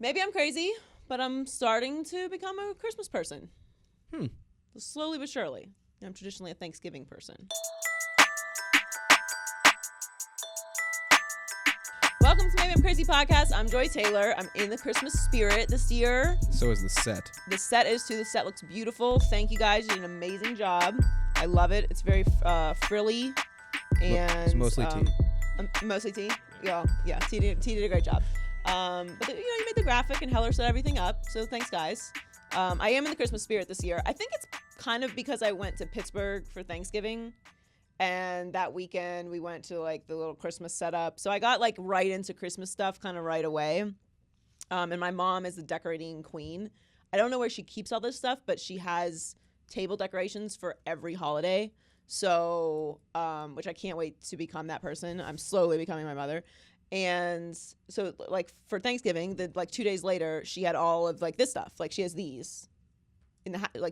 Maybe I'm crazy, but I'm starting to become a Christmas person. Slowly but surely. I'm traditionally a Thanksgiving person. Welcome to Maybe I'm Crazy podcast. I'm Joy Taylor. I'm in the Christmas spirit this year. So is the set. The set is too. The set looks beautiful. Thank you guys. You did an amazing job. I love it. It's very frilly. And it's mostly tea. Mostly tea. Yeah. T did a great job. But you made the graphic and Heller set everything up. So thanks, guys. I am in the Christmas spirit this year. I think it's kind of because I went to Pittsburgh for Thanksgiving, and that weekend we went to like the little Christmas setup. So I got like right into Christmas stuff kind of right away. And my mom is the decorating queen. I don't know where she keeps all this stuff, but she has table decorations for every holiday. So, which I can't wait to become that person. I'm slowly becoming my mother. And so like for Thanksgiving, like 2 days later, she had all of like this stuff. Like she has these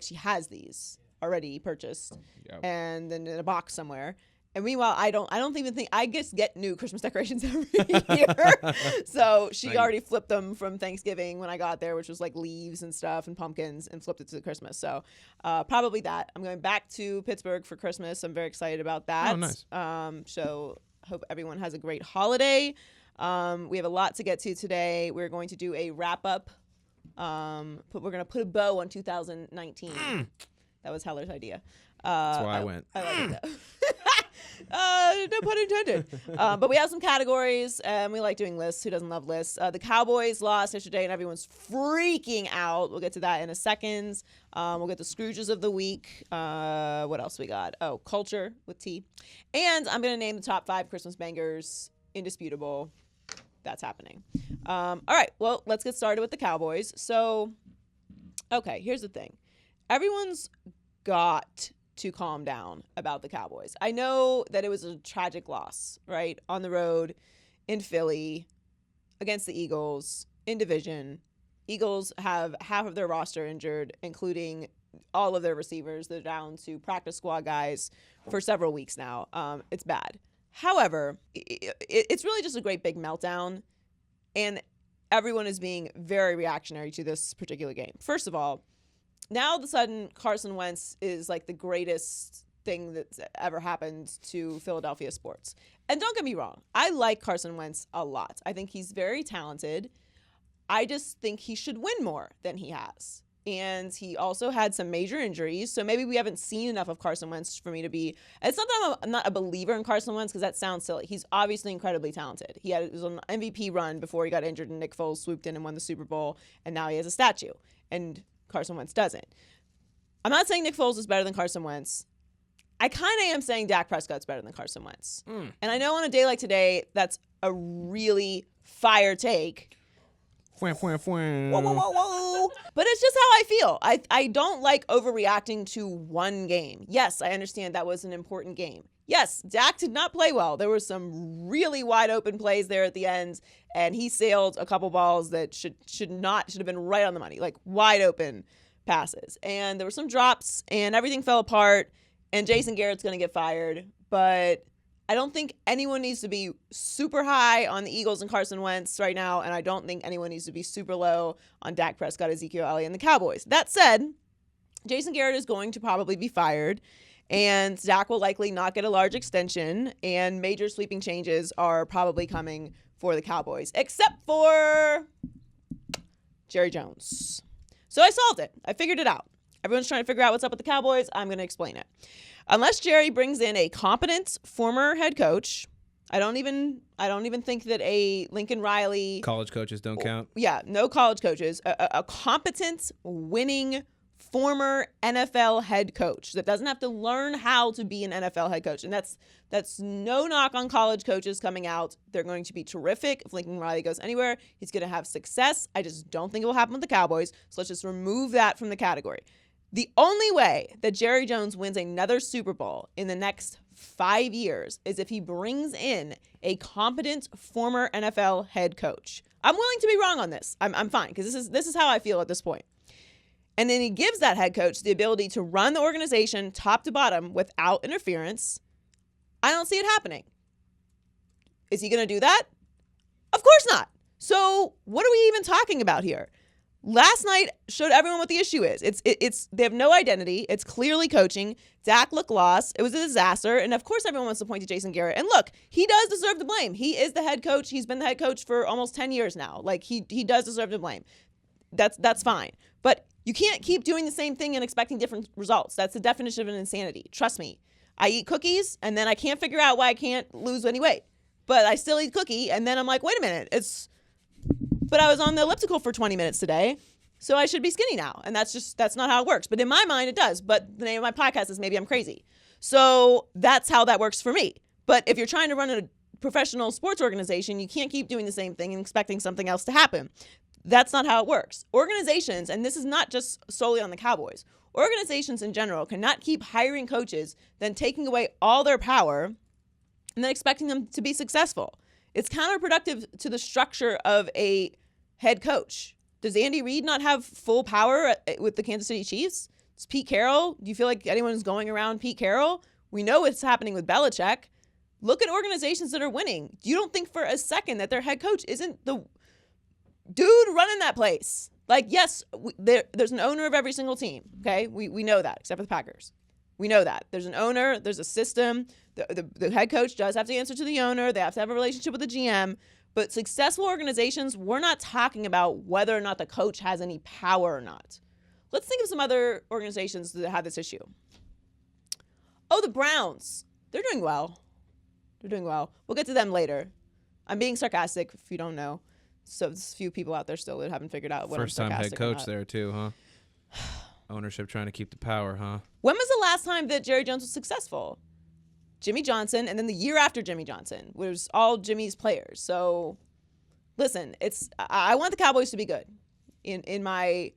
she has these already purchased. Yep. And then in a box somewhere. And meanwhile, I don't even think I just get new Christmas decorations every year. So she already flipped them from Thanksgiving when I got there, which was like leaves and stuff and pumpkins, and flipped it to Christmas. So probably that. I'm going back to Pittsburgh for Christmas. I'm very excited about that. Oh, nice. So hope everyone has a great holiday. We have a lot to get to today. We're going to do a wrap up. We're going to put a bow on 2019. That was Heller's idea. That's why I went. I like it. No pun intended. But we have some categories, and we like doing lists. Who doesn't love lists? The Cowboys lost yesterday, and everyone's freaking out. We'll get to that in a second. We'll get the Scrooges of the week. What else we got? Oh, culture with T. And I'm going to name the top 5 Christmas bangers. Indisputable. That's happening. All right, well, let's get started with the Cowboys. So, okay, here's the thing. Everyone's got to calm down about the Cowboys. I know that it was a tragic loss, right? On the road in Philly against the Eagles in division. Eagles have half of their roster injured, including all of their receivers. They're down to practice squad guys for several weeks now. It's bad. However, it's really just a great big meltdown, and everyone is being very reactionary to this particular game. First of all, now all of a sudden, Carson Wentz is like the greatest thing that's ever happened to Philadelphia sports. And don't get me wrong, I like Carson Wentz a lot. I think he's very talented. I just think he should win more than he has. And he also had some major injuries, so maybe we haven't seen enough of Carson Wentz for me to be... It's not that I'm not a believer in Carson Wentz, because that sounds silly. He's obviously incredibly talented. He was on an MVP run before he got injured, and Nick Foles swooped in and won the Super Bowl, and now he has a statue. And Carson Wentz doesn't. I'm not saying Nick Foles is better than Carson Wentz. I kind of am saying Dak Prescott's better than Carson Wentz. And I know on a day like today, that's a really fire take. Whoa. But it's just how I feel. I don't like overreacting to one game. Yes, I understand that was an important game. Yes, Dak did not play well. There were some really wide open plays there at the end, and he sailed a couple balls that should have been right on the money, like wide open passes. And there were some drops, and everything fell apart, and Jason Garrett's going to get fired. But I don't think anyone needs to be super high on the Eagles and Carson Wentz right now, and I don't think anyone needs to be super low on Dak Prescott, Ezekiel Elliott, and the Cowboys. That said, Jason Garrett is going to probably be fired, and Dak will likely not get a large extension, and major sweeping changes are probably coming for the Cowboys, except for Jerry Jones. So I solved it. I figured it out. Everyone's trying to figure out what's up with the Cowboys. I'm going to explain it. Unless Jerry brings in a competent former head coach, I don't even think that a Lincoln Riley... College coaches don't count? Yeah, no college coaches. A competent, winning, former NFL head coach that doesn't have to learn how to be an NFL head coach. And that's no knock on college coaches coming out. They're going to be terrific. If Lincoln Riley goes anywhere, he's going to have success. I just don't think it will happen with the Cowboys. So let's just remove that from the category. The only way that Jerry Jones wins another Super Bowl in the next 5 years is if he brings in a competent former NFL head coach. I'm willing to be wrong on this. I'm fine, because this is how I feel at this point. And then he gives that head coach the ability to run the organization top to bottom without interference. I don't see it happening. Is he going to do that? Of course not. So what are we even talking about here? Last night showed everyone what the issue is. It's they have no identity. It's clearly coaching. Dak looked lost. It was a disaster. And of course everyone wants to point to Jason Garrett. And look, he does deserve the blame. He is the head coach. He's been the head coach for almost 10 years now. Like he does deserve the blame. That's fine. But you can't keep doing the same thing and expecting different results. That's the definition of an insanity. Trust me. I eat cookies and then I can't figure out why I can't lose any weight. But I still eat cookie and then I'm like, wait a minute, but I was on the elliptical for 20 minutes today, so I should be skinny now. And that's not how it works. But in my mind, it does. But the name of my podcast is Maybe I'm Crazy. So that's how that works for me. But if you're trying to run a professional sports organization, you can't keep doing the same thing and expecting something else to happen. That's not how it works. Organizations, and this is not just solely on the Cowboys, organizations in general cannot keep hiring coaches, then taking away all their power, and then expecting them to be successful. It's counterproductive to the structure of a head coach. Does Andy Reid not have full power with the Kansas City Chiefs? It's Pete Carroll. Do you feel like anyone's going around Pete Carroll? We know what's happening with Belichick. Look at organizations that are winning. You don't think for a second that their head coach isn't the dude running that place. Like, yes, there's an owner of every single team, okay? We know that, except for the Packers. We know that. There's an owner. There's a system. The head coach does have to answer to the owner. They have to have a relationship with the GM. But successful organizations, we're not talking about whether or not the coach has any power or not. Let's think of some other organizations that have this issue. Oh, the Browns. They're doing well. They're doing well. We'll get to them later. I'm being sarcastic, if you don't know. So there's a few people out there still that haven't figured out what First I'm time sarcastic head coach about. there too, huh? Ownership trying to keep the power, huh? When was the last time that Jerry Jones was successful? Jimmy Johnson, and then the year after Jimmy Johnson was all Jimmy's players. So, listen, I want the Cowboys to be good. In my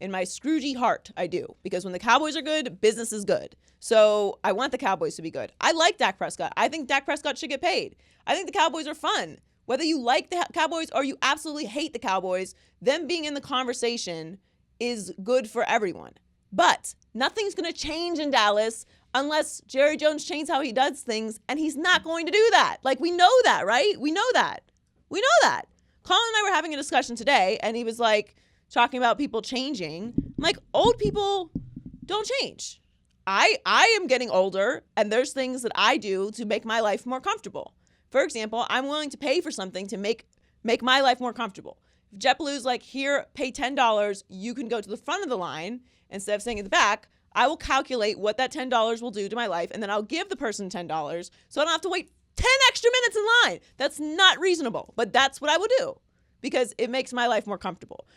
Scroogey heart, I do, because when the Cowboys are good, business is good. So I want the Cowboys to be good. I like Dak Prescott. I think Dak Prescott should get paid. I think the Cowboys are fun. Whether you like the Cowboys or you absolutely hate the Cowboys, them being in the conversation is good for everyone. But nothing's going to change in Dallas unless Jerry Jones changes how he does things, and he's not going to do that. Like, we know that, right? We know that. We know that. Colin and I were having a discussion today, and he was like talking about people changing. I'm like, old people don't change. I am getting older, and there's things that I do to make my life more comfortable. For example, I'm willing to pay for something to make my life more comfortable. If JetBlue's like, here, pay $10, you can go to the front of the line instead of staying at the back, I will calculate what that $10 will do to my life, and then I'll give the person $10 so I don't have to wait 10 extra minutes in line. That's not reasonable, but that's what I will do because it makes my life more comfortable.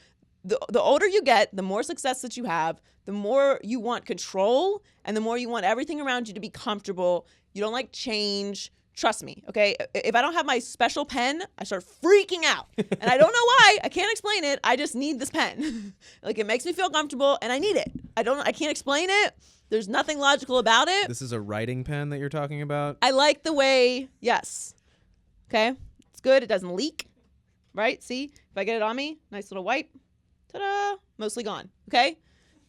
The older you get, the more success that you have, the more you want control, and the more you want everything around you to be comfortable. You don't like change. Trust me, okay? If I don't have my special pen, I start freaking out. And I don't know why. I can't explain it. I just need this pen. Like, it makes me feel comfortable, and I need it. I can't explain it. There's nothing logical about it. This is a writing pen that you're talking about? I like the way, yes. Okay? It's good. It doesn't leak. Right? See? If I get it on me, nice little wipe. Ta-da! Mostly gone. Okay?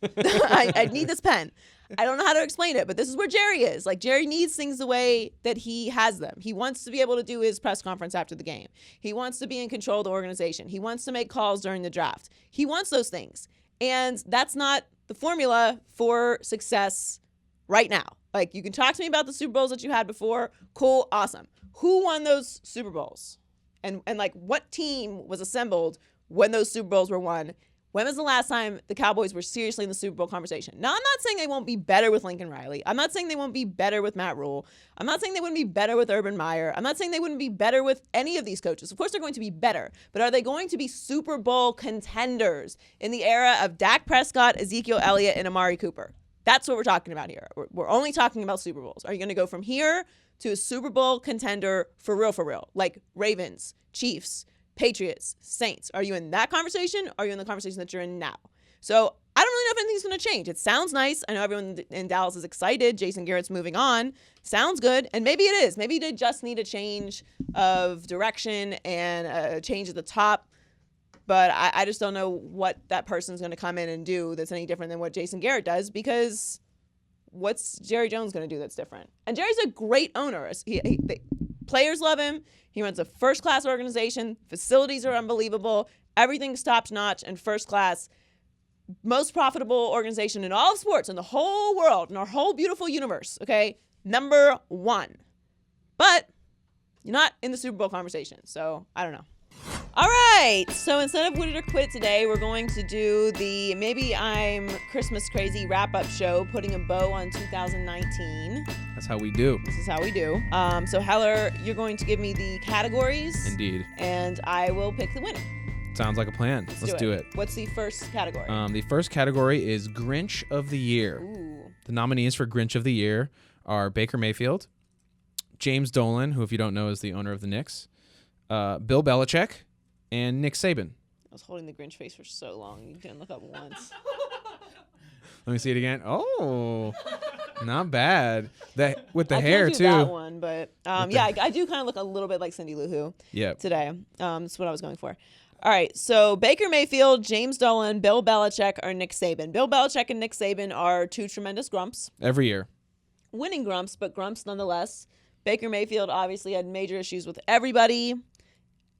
I need this pen. I don't know how to explain it, but this is where Jerry is. Like, Jerry needs things the way that he has them. He wants to be able to do his press conference after the game. He wants to be in control of the organization. He wants to make calls during the draft. He wants those things. And that's not the formula for success right now. Like, you can talk to me about the Super Bowls that you had before. Cool, awesome. Who won those Super Bowls? And like, what team was assembled when those Super Bowls were won? When was the last time the Cowboys were seriously in the Super Bowl conversation? Now, I'm not saying they won't be better with Lincoln Riley. I'm not saying they won't be better with Matt Rule. I'm not saying they wouldn't be better with Urban Meyer. I'm not saying they wouldn't be better with any of these coaches. Of course, they're going to be better. But are they going to be Super Bowl contenders in the era of Dak Prescott, Ezekiel Elliott, and Amari Cooper? That's what we're talking about here. We're only talking about Super Bowls. Are you going to go from here to a Super Bowl contender for real, like Ravens, Chiefs, Patriots, Saints? Are you in that conversation? Or are you in the conversation that you're in now? So I don't really know if anything's going to change. It sounds nice. I know everyone in Dallas is excited. Jason Garrett's moving on. Sounds good. And maybe it is. Maybe they just need a change of direction and a change at the top. But I just don't know what that person's going to come in and do that's any different than what Jason Garrett does, because what's Jerry Jones going to do that's different? And Jerry's a great owner. Players love him. He runs a first-class organization. Facilities are unbelievable. Everything's top-notch and first-class. Most profitable organization in all of sports in the whole world, in our whole beautiful universe, okay? Number 1. But you're not in the Super Bowl conversation, so I don't know. All right, so instead of Win It or Quit It today, we're going to do the Maybe I'm Christmas Crazy wrap-up show, putting a bow on 2019. That's how we do. This is how we do. So Heller, you're going to give me the categories. Indeed. And I will pick the winner. Sounds like a plan. Let's do it. What's the first category? The first category is Grinch of the Year. Ooh. The nominees for Grinch of the Year are Baker Mayfield, James Dolan, who, if you don't know, is the owner of the Knicks, Bill Belichick, and Nick Saban. I was holding the Grinch face for so long. You didn't look up once. Let me see it again. Oh, not bad. That with the I hair can't do too. that one, but yeah, I do kind of look a little bit like Cindy Lou Who today. That's what I was going for. All right, so Baker Mayfield, James Dolan, Bill Belichick, or Nick Saban. Bill Belichick and Nick Saban are two tremendous grumps. Every year. Winning grumps, but grumps nonetheless. Baker Mayfield obviously had major issues with everybody,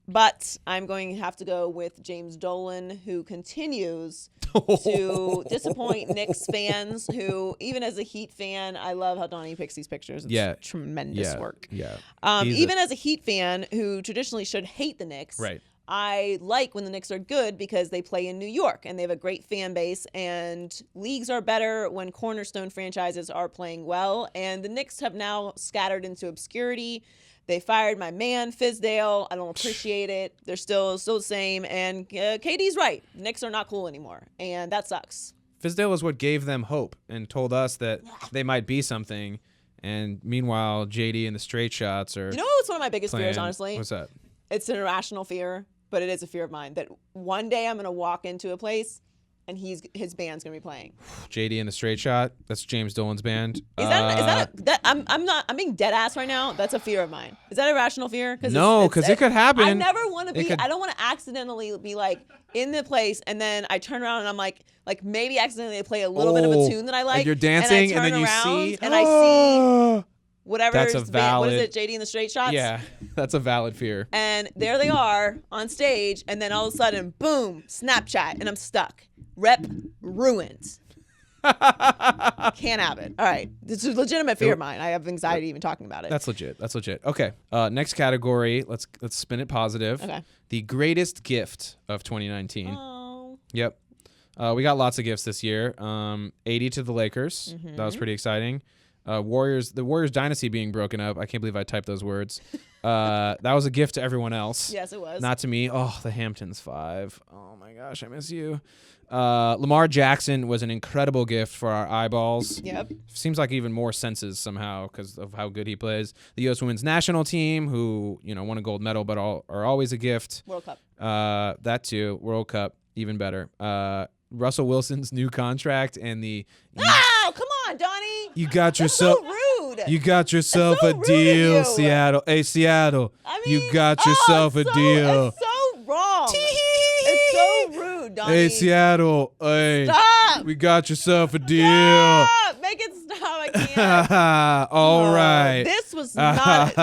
but I'm going to have to go with James Dolan, who continues to disappoint Knicks fans, who, even as a Heat fan, I love how Donnie picks these pictures. It's tremendous work. Yeah. Even as a Heat fan who traditionally should hate the Knicks, right. I like when the Knicks are good because they play in New York and they have a great fan base, and leagues are better when cornerstone franchises are playing well. And the Knicks have now scattered into obscurity. They fired my man, Fizdale. I don't appreciate it. They're still the same. And KD's right. The Knicks are not cool anymore, and that sucks. Fizdale is what gave them hope and told us that they might be something. And meanwhile, JD and the straight shots are. You know what's one of my biggest playing. fears, honestly? What's that? It's an irrational fear, but it is a fear of mine that one day I'm going to walk into a place and his band's going to be playing. JD and the straight shot. That's James Dolan's band. I'm being dead ass right now. That's a fear of mine. Is that a rational fear? No, because it could happen. I never want to be. I don't want to accidentally be like in the place and then I turn around and I'm like maybe accidentally play a little bit of a tune that I like. And you're dancing and then you see. And I see whatever. That's a valid. What is it? JD and the Straight Shots. Yeah, that's a valid fear. And there they are on stage, and then all of a sudden, boom, Snapchat, and I'm stuck. Rep ruined. Can't have it. All right. It's a legitimate fear of mine. I have anxiety even talking about it. That's legit. That's legit. Okay. Next category. Let's spin it positive. Okay. The greatest gift of 2019. Oh. Yep. We got lots of gifts this year. 80 to the Lakers. Mm-hmm. That was pretty exciting. The Warriors dynasty being broken up. I can't believe I typed those words. That was a gift to everyone else. Yes, it was. Not to me. Oh, the Hamptons 5. Oh my gosh, I miss you. Lamar Jackson was an incredible gift for our eyeballs. Yep. Seems like even more senses somehow because of how good he plays. The U.S. Women's National Team, who won a gold medal, but are always a gift. World Cup. That too. World Cup, even better. Russell Wilson's new contract and the. Oh, come on, Donnie. You got yourself. So rude. You got yourself so a deal, you. Seattle. Hey, Seattle. I mean, you got yourself a deal. It's so wrong. It's so rude, Donnie. Hey, Seattle. Hey. Stop. We got yourself a deal. Stop. Make it stop. I can't. All right. This was not.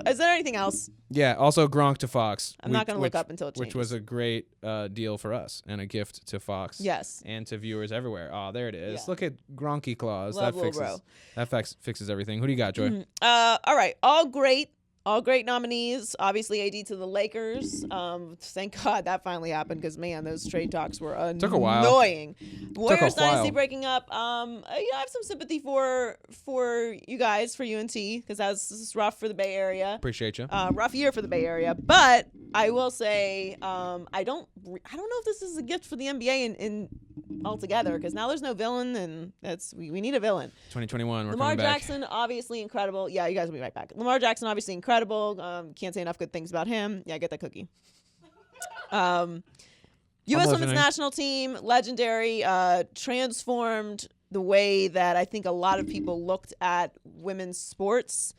Is there anything else? Yeah. Also, Gronk to Fox. I'm not going to look up until it changes. Which was a great deal for us and a gift to Fox. Yes. And to viewers everywhere. Oh, there it is. Yeah. Look at Gronky Claus. Love That fixes everything. Who do you got, Joy? All right. All great nominees. Obviously, AD to the Lakers. Thank God that finally happened because, man, those trade talks were annoying. Took a while. Warriors dynasty breaking up. I have some sympathy for you guys, for UNT, because this is rough for the Bay Area. Appreciate you. Rough year for the Bay Area. But I will say I don't know if this is a gift for the NBA in altogether, because now there's no villain, and we need a villain. 2021, we're Lamar coming back. Jackson, obviously incredible. Yeah, you guys will be right back. Lamar Jackson, obviously incredible. Can't say enough good things about him. Yeah, get that cookie. U.S. Women's National Team, legendary, transformed the way that I think a lot of people looked at women's sports.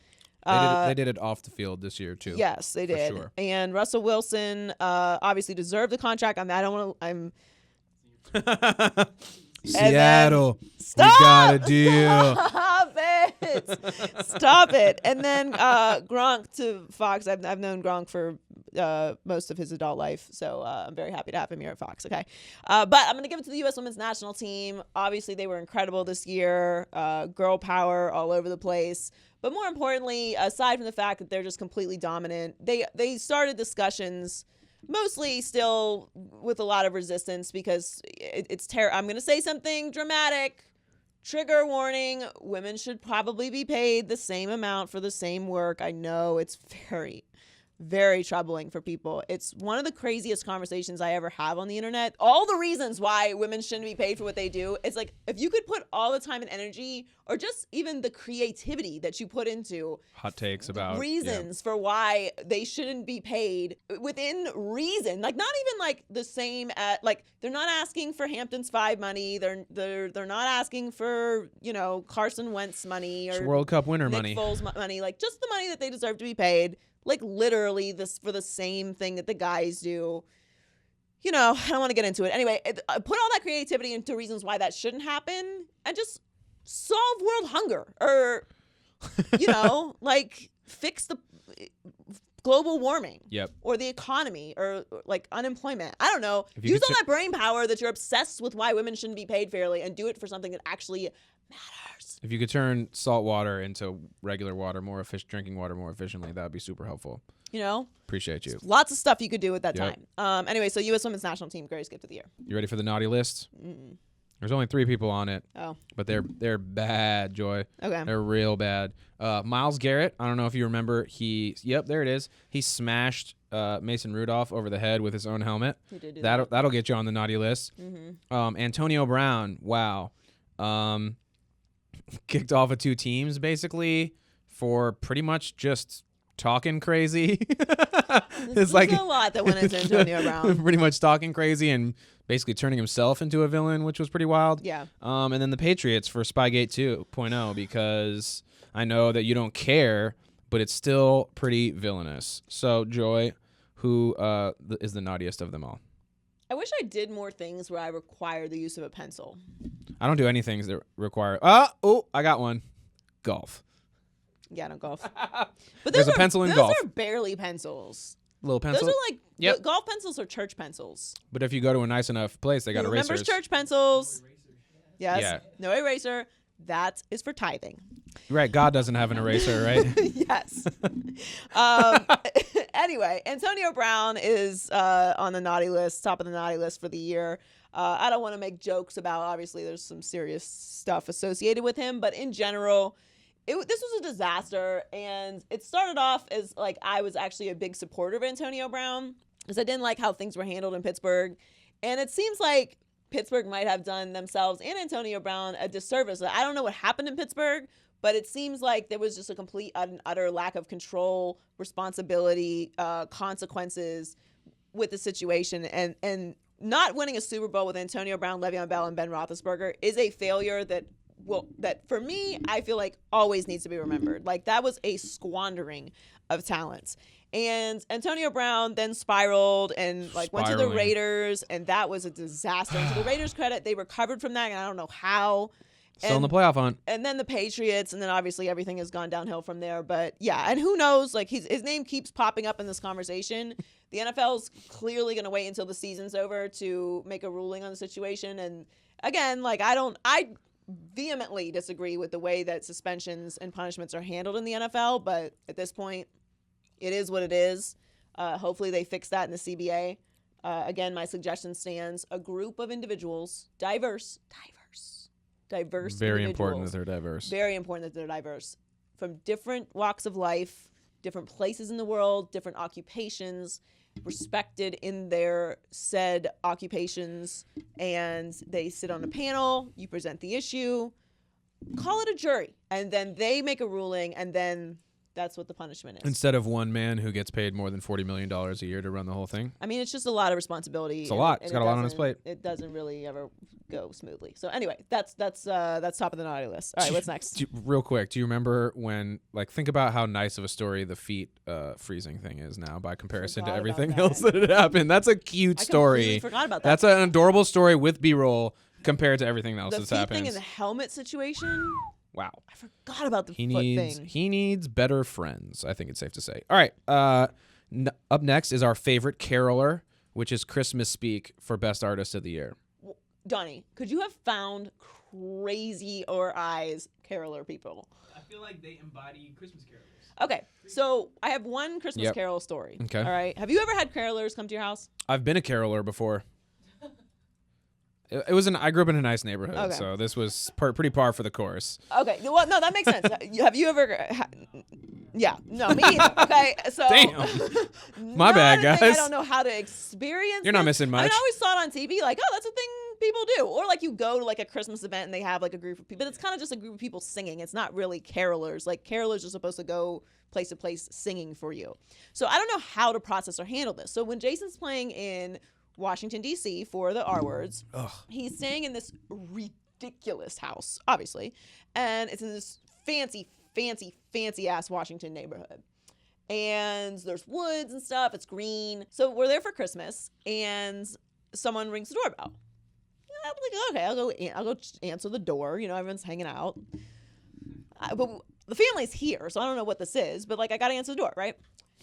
They did it off the field this year too. Yes, they did. Sure. And Russell Wilson obviously deserved the contract. Seattle. Stop! We got a deal. Stop it. it. Stop it. And then Gronk to Fox. I've known Gronk for most of his adult life, so I'm very happy to have him here at Fox. Okay, but I'm going to give it to the U.S. Women's National Team. Obviously, they were incredible this year. Girl power all over the place. But more importantly, aside from the fact that they're just completely dominant, they started discussions mostly still with a lot of resistance because it's terrible. I'm going to say something dramatic. Trigger warning. Women should probably be paid the same amount for the same work. I know it's very, very troubling for people. It's one of the craziest conversations I ever have on the internet. All the reasons why women shouldn't be paid for what they do. It's like, if you could put all the time and energy, or just even the creativity that you put into hot takes about reasons for why they shouldn't be paid within reason, like not even like the same at, like, they're not asking for Hamptons 5 money. They're not asking for, you know, Carson Wentz money or World Cup winner Nick money. Foles money, like just the money that they deserve to be paid. Like literally this for the same thing that the guys do. You know, I don't want to get into it. Anyway, put all that creativity into reasons why that shouldn't happen and just solve world hunger or, you know, like fix the global warming. Yep. Or the economy or like unemployment. I don't know. If you Use could all that brain power that you're obsessed with why women shouldn't be paid fairly and do it for something that actually matters. If you could turn salt water into regular water, drinking water more efficiently, that would be super helpful. You know? Appreciate you. Lots of stuff you could do with that Yep. time. Anyway, so U.S. Women's National Team, greatest gift of the year. You ready for the naughty list? Mm-mm. There's only 3 people on it. Oh. But they're bad, Joy. Okay. They're real bad. Myles Garrett, I don't know if you remember, there it is. He smashed Mason Rudolph over the head with his own helmet. He did do That'll get you on the naughty list. Mm-hmm. Antonio Brown, wow. Kicked off of 2 teams basically for pretty much just talking crazy. There's like a lot that went into Antonio Brown. Pretty much talking crazy and basically turning himself into a villain, which was pretty wild. Yeah. And then the Patriots for Spygate 2.0, because I know that you don't care, but it's still pretty villainous. So, Joy, who is the naughtiest of them all? I wish I did more things where I require the use of a pencil. I don't do any things that require... I got one. Golf. Yeah, I don't golf. But There's a pencil in golf. Those are barely pencils. Little pencil? Those are like, Yep. golf pencils are church pencils. But if you go to a nice enough place, they got Who erasers. remembers church pencils? Yes. Yeah. No eraser. That is for tithing. Right, God doesn't have an eraser, right? Yes. Anyway, Antonio Brown is on the naughty list, top of the naughty list for the year. I don't want to make jokes about, obviously, there's some serious stuff associated with him, but in general, this was a disaster. And it started off as like I was actually a big supporter of Antonio Brown because I didn't like how things were handled in Pittsburgh. And it seems like Pittsburgh might have done themselves and Antonio Brown a disservice. I don't know what happened in Pittsburgh, but it seems like there was just a complete and utter lack of control, responsibility, consequences with the situation. And not winning a Super Bowl with Antonio Brown, Le'Veon Bell, and Ben Roethlisberger is a failure that for me, I feel like always needs to be remembered. Like that was a squandering of talents. And Antonio Brown then spiraled and went to the Raiders, and that was a disaster. And to the Raiders' credit, they recovered from that, and I don't know how. Still in the playoff hunt. And then the Patriots, and then obviously everything has gone downhill from there. But yeah, and who knows? Like his name keeps popping up in this conversation. The NFL's clearly going to wait until the season's over to make a ruling on the situation. And again, I vehemently disagree with the way that suspensions and punishments are handled in the NFL. But at this point, it is what it is. Hopefully they fix that in the CBA. Again, my suggestion stands. A group of individuals, diverse Very important that individuals. they're diverse. Very important that they're diverse. From different walks of life, different places in the world, different occupations, respected in their said occupations, and they sit on a panel, you present the issue, call it a jury, and then they make a ruling, and then that's what the punishment is. Instead of one man who gets paid more than $40 million a year to run the whole thing. I mean, it's just a lot of responsibility. It's a lot. It's got a lot on his plate. It doesn't really ever go smoothly. So anyway, that's top of the naughty list. All right, what's next? Real quick, do you remember when, think about how nice of a story the feet freezing thing is now by comparison to everything else that had happened? That's a cute story. I completely forgot about that. That's an adorable story with B-roll compared to everything else The that's feet happened. thing and the helmet situation. Wow. I forgot about the He foot needs thing. he needs better friends. I think it's safe to say. All right. Up next is our favorite caroler, which is Christmas Speak for Best Artist of the Year. Donnie, could you have found crazy or eyes caroler people? I feel like they embody Christmas carols. Okay, so I have one Christmas Yep. carol story. Okay. All right. Have you ever had carolers come to your house? I've been a caroler before. It was I grew up in a nice neighborhood, Okay. so this was pretty par for the course. Okay. Well, no, that makes sense. Have you ever? Yeah. No, me either. Okay. So. Damn. My bad, not a thing guys. I don't know how to experience. You're not this. missing I mean, much. I always saw it on TV, like, oh, that's a thing people do, or like you go to like a Christmas event and they have like a group of people. But it's kind of just a group of people singing. It's not really carolers. Like carolers are supposed to go place to place singing for you. So I don't know how to process or handle this. So when Jason's playing in Washington, D.C. for the R Words, he's staying in this ridiculous house, obviously, and it's in this fancy ass Washington neighborhood. And there's woods and stuff. It's green. So we're there for Christmas, and someone rings the doorbell. I'm like, okay, I'll go answer the door. You know, everyone's hanging out. But the family's here, so I don't know what this is. But like, I gotta answer the door, right?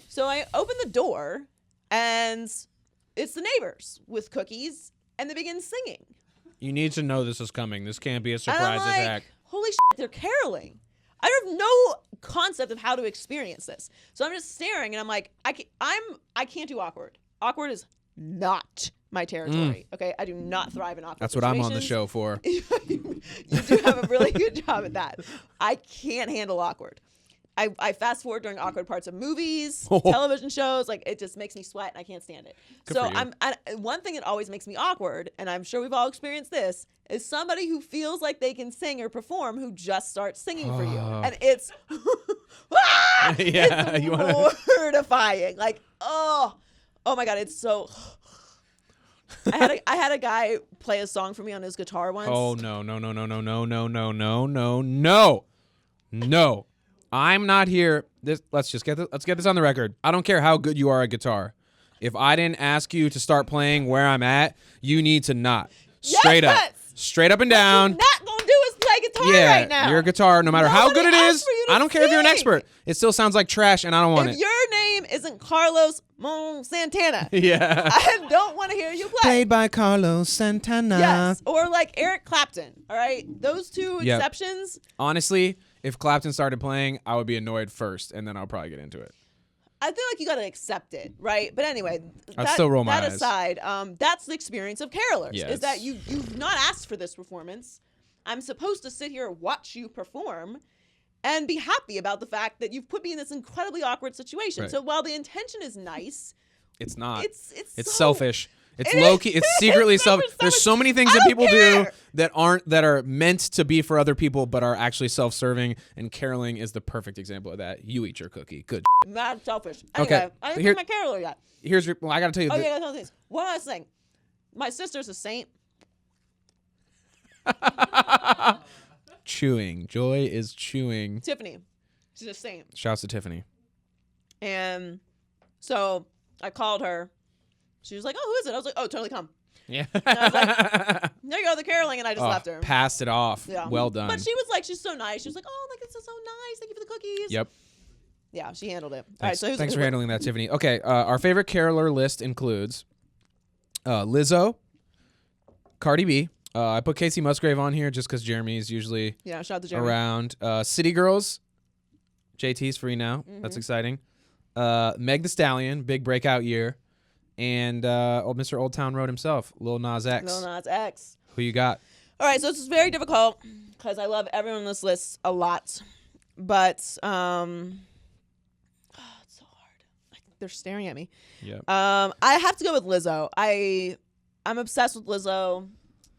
So I open the door, and it's the neighbors with cookies, and they begin singing. You need to know this is coming. This can't be a And surprise I'm like, attack. holy shit, they're caroling. I have no concept of how to experience this. So I'm just staring, and I'm like, I can't do awkward. Awkward is not my territory. Okay, I do not thrive in awkward. That's what I'm on the situations. show for. You do have a really good job at that. I can't handle awkward. I fast forward during awkward parts of movies, television shows. Like, it just makes me sweat, and I can't stand it. Good So for you. one thing that always makes me awkward, and I'm sure we've all experienced this, is somebody who feels like they can sing or perform who just starts singing for you, and it's Yeah, it's you wanna- mortifying. Like, oh my god, it's so. I had a guy play a song for me on his guitar once. Oh no. No. I'm not here. Let's get this on the record. I don't care how good you are at guitar. If I didn't ask you to start playing where I'm at, you need to not. Straight up. Yes! Straight up and down. What you're not gonna do is play guitar Yeah, right now. your guitar, no matter how Nobody good it asked is, for you to I don't care if you're an sing. expert. It still sounds like trash, and I don't want If it. your name isn't Carlos Santana, Yeah. I don't want to hear you play. Played by Carlos Santana. Yes, or like Eric Clapton. All right, those two Yep. exceptions. Honestly, if Clapton started playing, I would be annoyed first, and then I'll probably get into it. I feel like you got to accept it, right? But anyway, I'd still roll my that eyes. aside, that's the experience of carolers. Yeah, is that it's- you've not asked for this performance. I'm supposed to sit here, watch you perform, and be happy about the fact that you've put me in this incredibly awkward situation. Right. So while the intention is nice, It's not. it's It's so- selfish. It's It low key. is. It's secretly It's so selfish. There's selfish. so many things I that don't people care. do that are meant to be for other people, but are actually self-serving. And caroling is the perfect example of that. You eat your cookie. Good. Mad selfish. Okay, Anyway, I didn't here- pick my caroler yet. Here's your. Well, I gotta tell you. Oh, yeah, I got things. One last thing. My sister's a saint. Chewing. Joy is chewing. Tiffany. She's a saint. Shouts to Tiffany. And so I called her. She was like, oh, who is it? I was like, oh, totally come. Yeah. I was like, there you go, the caroling, and I just left her. Passed it off. Yeah. Well done. But she was like, she's so nice. She was like, oh, like, this is so nice. Thank you for the cookies. Yep. Yeah, she handled it. All right, Thanks, so who's thanks for handling that, Tiffany. Okay, our favorite caroler list includes Lizzo, Cardi B. I put Casey Musgrave on here just because Jeremy's usually Yeah, shout out to Jeremy. around. City Girls. JT's free now. Mm-hmm. That's exciting. Meg Thee Stallion, big breakout year. And Mr. Old Town Road himself, Lil Nas X. Lil Nas X. Who you got? All right, so this is very difficult because I love everyone on this list a lot. But it's so hard. They're staring at me. Yep. I have to go with Lizzo. I'm obsessed with Lizzo,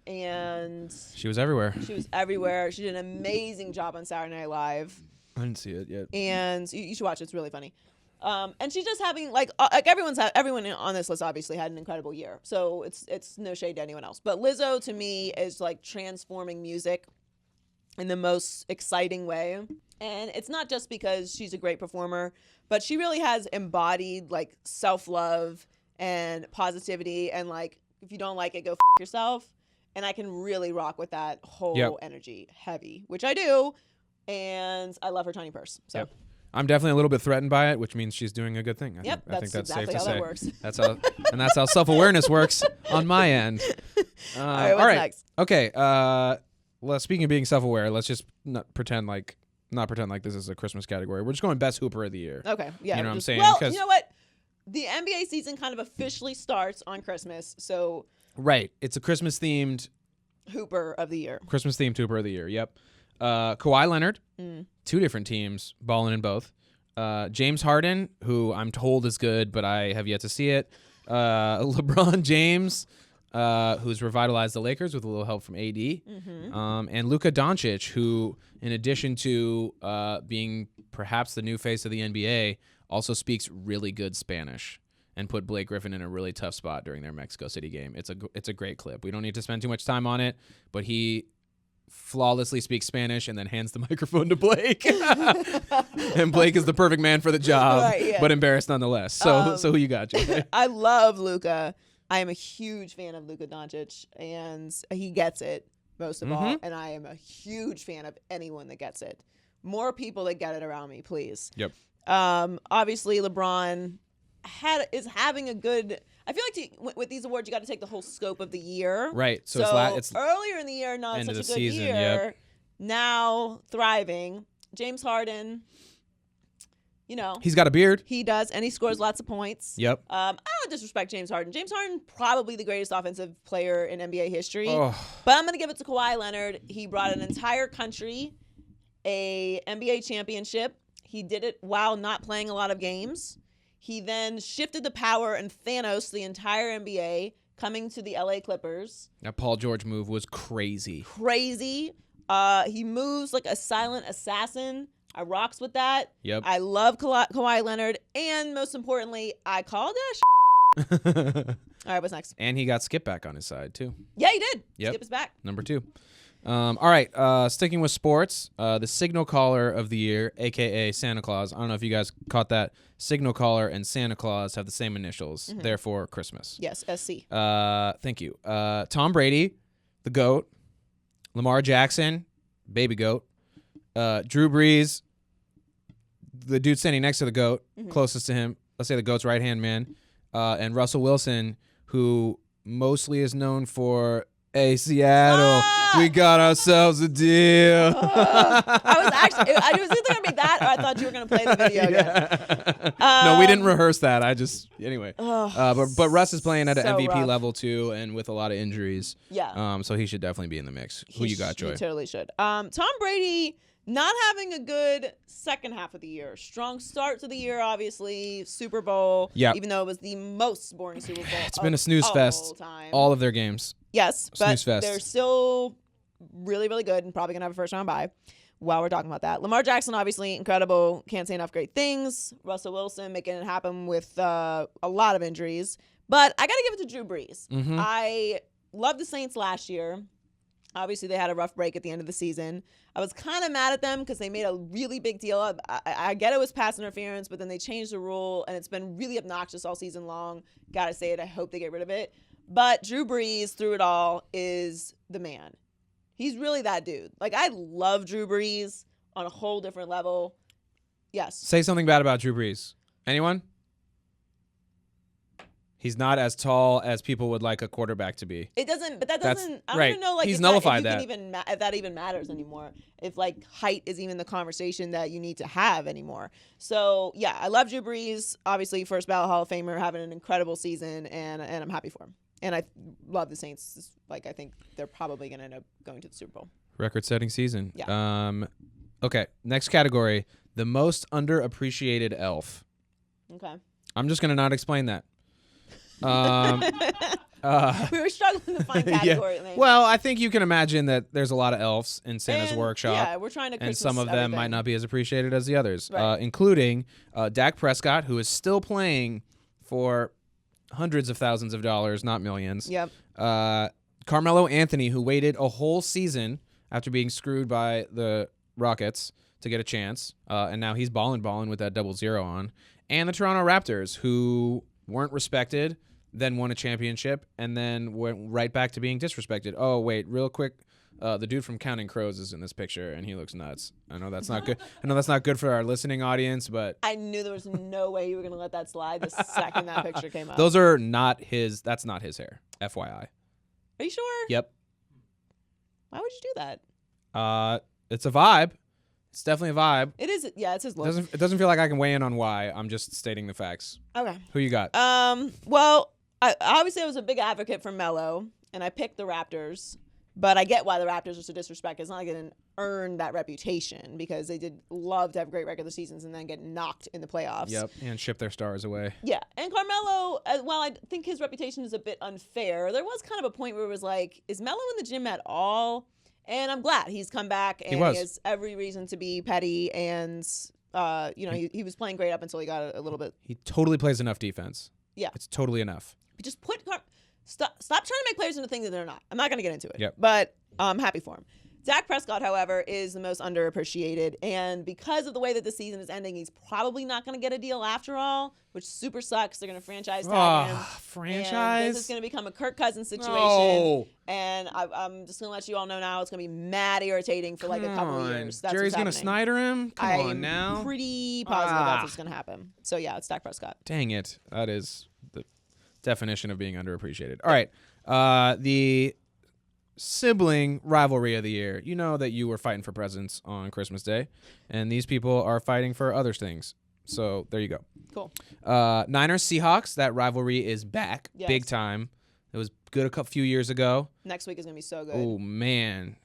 and She was everywhere. she was everywhere. She did an amazing job on Saturday Night Live, I didn't see it yet. and you should watch it. It's really funny. And she's just having like everyone on this list obviously had an incredible year. So it's no shade to anyone else, but Lizzo to me is like transforming music in the most exciting way. And it's not just because she's a great performer, but she really has embodied like self-love and positivity, and like, if you don't like it, go f yourself. And I can really rock with that whole Yep. energy heavy, which I do and I love her tiny purse. So. Yep. I'm definitely a little bit threatened by it, which means she's doing a good thing. I think That's that's exactly safe to how say. that works. That's how, and that's how self-awareness works on my end. All right, what's next? Okay. Well, speaking of being self-aware, let's just not pretend like this is a Christmas category. We're just going best Hooper of the year. Okay, yeah. You know what I'm saying? Well, 'Cause- you know what? The NBA season kind of officially starts on Christmas, so Right. It's a Christmas themed Hooper of the year. Hooper of the year. Yep. Kawhi Leonard, 2 different teams balling in both. James Harden, who I'm told is good, but I have yet to see it. LeBron James, who's revitalized the Lakers with a little help from AD. And Luka Doncic, who, in addition to being perhaps the new face of the NBA, also speaks really good Spanish and put Blake Griffin in a really tough spot during their Mexico City game. It's a great clip. We don't need to spend too much time on it, but he flawlessly speaks Spanish and then hands the microphone to Blake. And Blake is the perfect man for the job, Right, yeah. but embarrassed nonetheless. So who you got, Jay? I love Luka. I am a huge fan of Luka Doncic, and he gets it most of all. And I am a huge fan of anyone that gets it. More people that get it around me, please. Yep. Obviously, LeBron is having a good. I feel like with these awards, you got to take the whole scope of the year. Right. So it's earlier in the year, not end such of a the good season, year. yep. Now thriving. James Harden, he's got a beard. he does, and he scores lots of points. Yep. I don't disrespect James Harden. James Harden, probably the greatest offensive player in NBA history. Oh. But I'm going to give it to Kawhi Leonard. He brought an entire country a NBA championship. He did it while not playing a lot of games. He then shifted the power and Thanos the entire NBA, coming to the LA Clippers. That Paul George move was crazy. Crazy. He moves like a silent assassin. I rocks with that. Yep. I love Kawhi Leonard. And most importantly, I called that All right, what's next? And he got Skip back on his side, too. Yeah, he did. Yep. Skip is back. Number 2. All right, sticking with sports, the signal caller of the year, a.k.a. Santa Claus. I don't know if you guys caught that. Signal caller and Santa Claus have the same initials, therefore Christmas. Yes, SC. Thank you. Tom Brady, the GOAT. Lamar Jackson, baby GOAT. Drew Brees, the dude standing next to the GOAT, closest to him. Let's say the GOAT's right-hand man. And Russell Wilson, who mostly is known for... Hey, Seattle, we got ourselves a deal. I was either going to make that or I thought you were going to play the video again. No, we didn't rehearse that. Anyway. Oh, But Russ is playing at an so MVP rough. level too, and with a lot of injuries. Yeah. So he should definitely be in the mix. Who you got, Joy? He totally should. Tom Brady not having a good second half of the year. Strong start to the year, obviously. Super Bowl. Yeah. Even though it was the most boring Super Bowl. It's been a snooze fest. All time. All of their games. Yes, but Snooze fest. they're still really, really good and probably going to have a first round bye while we're talking about that. Lamar Jackson, obviously incredible. Can't say enough great things. Russell Wilson making it happen with a lot of injuries. But I got to give it to Drew Brees. I loved the Saints last year. Obviously, they had a rough break at the end of the season. I was kind of mad at them because they made a really big deal. I get it was pass interference, but then they changed the rule, and it's been really obnoxious all season long. Gotta say it. I hope they get rid of it. But Drew Brees, through it all, is the man. He's really that dude. Like, I love Drew Brees on a whole different level. Yes. Say something bad about Drew Brees. Anyone? He's not as tall as people would like a quarterback to be. It doesn't, but that doesn't, I don't right. even know, like, He's if nullified that. that. If that even matters anymore. If, like, height is even the conversation that you need to have anymore. So, yeah, I love Drew Brees. Obviously, first ballot Hall of Famer, having an incredible season, and I'm happy for him. And I love the Saints. Like, I think they're probably going to end up going to the Super Bowl. Record-setting season. Yeah. Okay, next category, the most underappreciated elf. Okay. I'm just going to not explain that. We were struggling to find category names. Well, I think you can imagine that there's a lot of elves in Santa's And, workshop. Yeah, we're trying to and Christmas some of them everything. might not be as appreciated as the others, Right. including Dak Prescott, who is still playing for hundreds of thousands of dollars, not millions. Yep. Carmelo Anthony, who waited a whole season after being screwed by the Rockets to get a chance, and now he's balling with that 00 on. And the Toronto Raptors, who weren't respected. then won a championship, and then went right back to being disrespected. Oh, wait, real quick. The dude from Counting Crows is in this picture, and he looks nuts. I know that's not good. I know that's not good for our listening audience, but I knew there was no way you were gonna let that slide the second that picture came up. those are not his. That's not his hair. FYI. Are you sure? Yep. Why would you do that? It's a vibe. It's definitely a vibe. It is. Yeah, it's his look. It doesn't feel like I can weigh in on why. I'm just stating the facts. Okay. Who you got? Well, obviously I was a big advocate for Melo, and I picked the Raptors. But I get why the Raptors are so disrespected. It's not like they didn't earn that reputation because they did love to have great regular seasons and then get knocked in the playoffs. Yep, and ship their stars away. Yeah, and Carmelo, while I think his reputation is a bit unfair, there was kind of a point where it was like, is Melo in the gym at all? And I'm glad he's come back and he has every reason to be petty. And, he was playing great up until he got a little bit. He totally plays enough defense. Yeah. It's totally enough. Just Stop trying to make players into things that they're not. I'm not going to get into it. Yep. But I'm happy for him. Dak Prescott, however, is the most underappreciated. And because of the way that the season is ending, he's probably not going to get a deal after all, which super sucks. They're going to franchise tag him. Franchise? And this is going to become a Kirk Cousins situation. No. And I'm just going to let you all know now it's going to be mad irritating for like a couple of years. That's Jerry's what's going to happening. Snyder him? Come on now. I'm pretty positive that's what's going to happen. So, yeah, it's Dak Prescott. Dang it. That is the definition of being underappreciated. All right. The sibling rivalry of the year. You know that you were fighting for presents on Christmas Day, and these people are fighting for other things. So there you go. Cool. Niners Seahawks. That rivalry is back, big time. It was good a few years ago. Next week is gonna be so good. Oh man,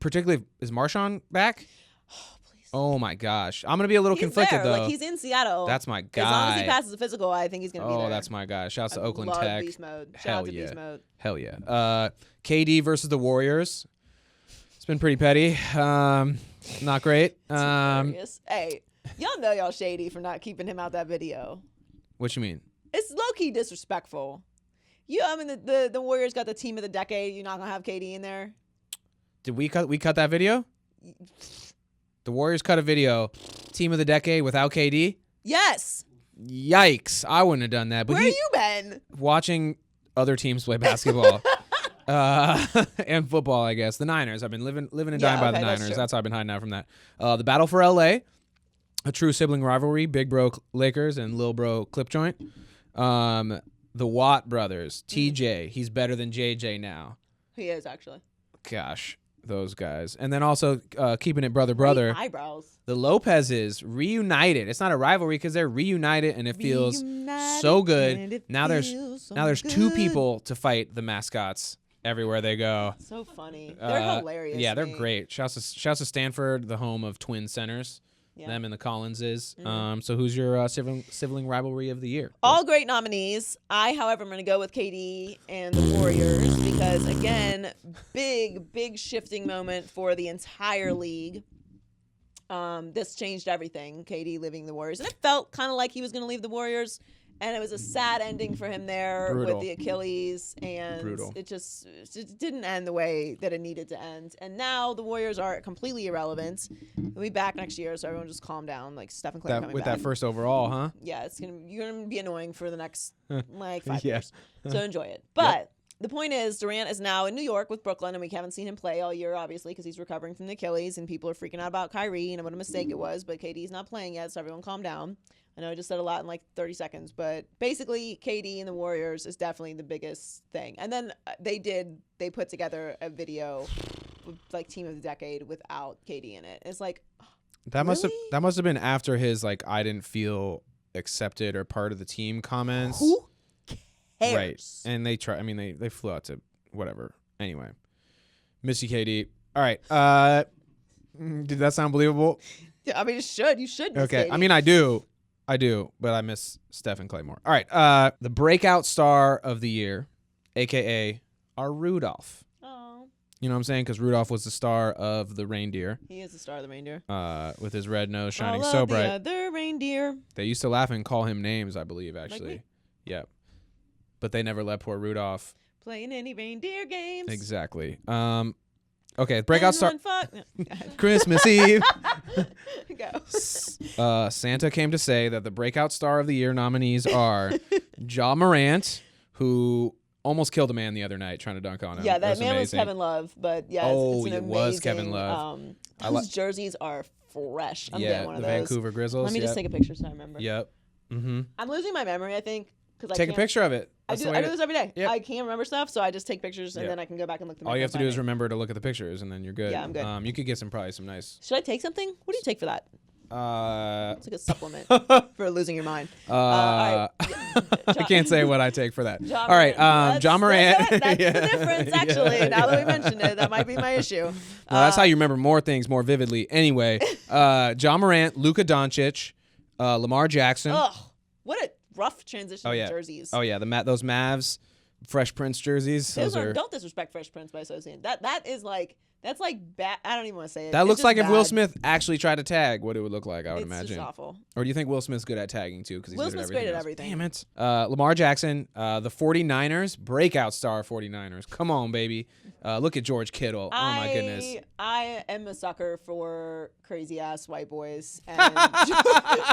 particularly is Marshawn back? Oh, please. Oh my gosh, I'm gonna be a little conflicted there. though. Like he's in Seattle. That's my guy. As long as he passes the physical, I think he's gonna be there. Oh, that's my guy. Shouts to Oakland love Tech. Beast mode. Shout Hell out to yeah. Beast mode. Hell yeah. KD versus the Warriors. It's been pretty petty. Not great. Hilarious. Hey, y'all know y'all shady for not keeping him out that video. What you mean? It's low-key disrespectful. The Warriors got the team of the decade. You're not gonna have KD in there? Did we cut that video? The Warriors cut a video. Team of the decade without KD? Yes. Yikes. I wouldn't have done that. But Where you been? Watching other teams play basketball. And football, I guess. The Niners. I've been living and dying by the Niners. That's how I've been hiding out from that. The battle for LA. A true sibling rivalry. Big bro Lakers and Lil bro Clip Joint. The Watt brothers. TJ. He's better than JJ now. He is, actually. Gosh. Those guys. And then also keeping it brother. Great eyebrows. The Lopez's reunited. It's not a rivalry because they're reunited and it feels so good. Now there's two people to fight the mascots everywhere they go. So funny. They're hilarious. Yeah, they're great. Shouts to Stanford, the home of twin centers. Yeah. Them and the Collinses. So who's your sibling rivalry of the year? All great nominees. I, however, am going to go with KD and the Warriors because, again, big shifting moment for the entire league. This changed everything, KD leaving the Warriors. And it felt kind of like he was going to leave the Warriors. And it was a sad ending for him there with the Achilles. And it just didn't end the way that it needed to end. And now the Warriors are completely irrelevant. They'll be back next year, so everyone just calm down. Like Steph and Clay coming with back. that first overall, huh? Yeah, you're gonna be annoying for the next 5 Yeah. years. So enjoy it. But the point is, Durant is now in New York with Brooklyn, and we haven't seen him play all year, obviously, because he's recovering from the Achilles, and people are freaking out about Kyrie and what a mistake it was. But KD's not playing yet, so everyone calm down. I know I just said a lot in like 30 seconds, but basically KD and the Warriors is definitely the biggest thing. And then they put together a video with like team of the decade without KD in it. It's like, that really? must have been after his like I didn't feel accepted or part of the team comments. Who cares? Right. And they flew out to whatever. Anyway. Missy KD. All right. Did that sound believable? Yeah, I mean, you should miss Okay. KD. I mean, I do, but I miss Steph and Clay more. All right. The breakout star of the year, a.k.a. our Rudolph. Oh. You know what I'm saying? Because Rudolph was the star of the reindeer. He is the star of the reindeer. With his red nose shining All so of the bright. other reindeer. They used to laugh and call him names, I believe, actually. Like me? Yeah. But they never let poor Rudolph. Playing any reindeer games. Exactly. Okay, breakout star. No, Christmas Eve. Go. Santa came to say that the breakout star of the year nominees are Ja Morant, who almost killed a man the other night trying to dunk on him. Yeah, that was man amazing. was Kevin Love, but yeah, Oh, it's an it was Kevin amazing, Love. Those jerseys are fresh. I'm getting one the of those. Vancouver Grizzlies. Let me just take a picture so I remember. Yep. Mm-hmm. I'm losing my memory, I think, because Take a picture of it. I That's do the way this every day. Yep. I can't remember stuff, so I just take pictures and Yep. then I can go back and look them up. All you have to do is remember. remember to look at the pictures, and then you're good. Yeah, I'm good. You could get probably some nice. Should I take something? What do you take for that? It's like a supplement for losing your mind. All right. I can't say what I take for that. John All right, Morant. John Morant. That's Yeah. the difference, actually. Yeah. Now that we mentioned it, that might be my issue. No, that's how you remember more things more vividly. Anyway, John Morant, Luka Doncic, Lamar Jackson. Ugh, what a rough transition Oh, yeah. of jerseys. Oh yeah, those Mavs Fresh Prince jerseys. Those Those are. don't disrespect Fresh Prince by associating. That is like that's like bad. I don't even want to say it. That It's looks just like if Will bad. Smith actually tried to tag, what it would look like. I would It's imagine. just awful. Or do you think Will Smith's good at tagging too? Because Will Smith's great at everything. Damn it. Lamar Jackson, the 49ers, breakout star 49ers. Come on, baby. Look at George Kittle. Oh my goodness. I am a sucker for crazy ass white boys, and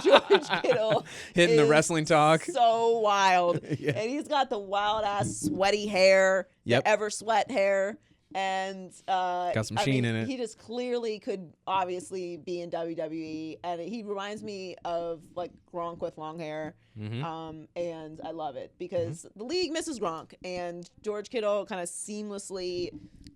George Kittle Hitting the is wrestling talk. so wild, Yeah. and he's got the wild ass sweaty hair, Yep. the ever sweat hair. And Got some sheen in it. He just clearly could obviously be in WWE, and he reminds me of like Gronk with long hair. Mm-hmm. And I love it because the league misses Gronk, and George Kittle kind of seamlessly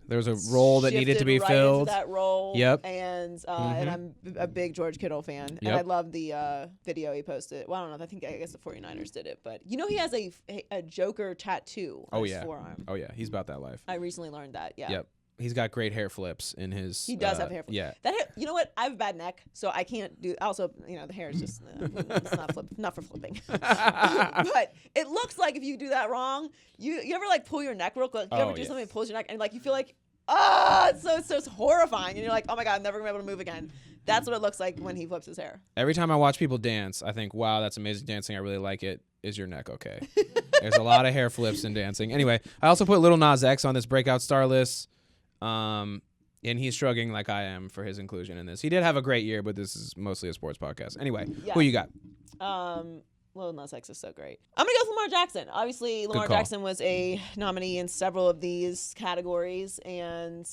There was a role that needed to be shifted right filled. into that role. Yep. And I'm a big George Kittle fan, and Yep. I love the video he posted. Well, I don't know. I guess the 49ers did it, but you know he has a Joker tattoo on Oh his yeah. forearm. Oh yeah. He's about that life. I recently learned that. Yeah. Yep. He's got great hair flips in his. He does have hair flips. Yeah. That hair, you know what? I have a bad neck, so I can't do. Also, you know, the hair is just it's not for flipping. But it looks like if you do that wrong, you ever like pull your neck real quick? You ever do something that pulls your neck and like you feel like it's horrifying, and you're like, oh my god, I'm never gonna be able to move again. That's what it looks like when he flips his hair. Every time I watch people dance, I think, wow, that's amazing dancing. I really like it. Is your neck okay? There's a lot of hair flips in dancing. Anyway, I also put Lil Nas X on this breakout star list. And he's struggling like I am for his inclusion in this. He did have a great year, but this is mostly a sports podcast. Anyway, Yeah. who you got? Lil Nas X is so great. I'm gonna go with Lamar Jackson. Obviously, Lamar call. Jackson was a nominee in several of these categories, and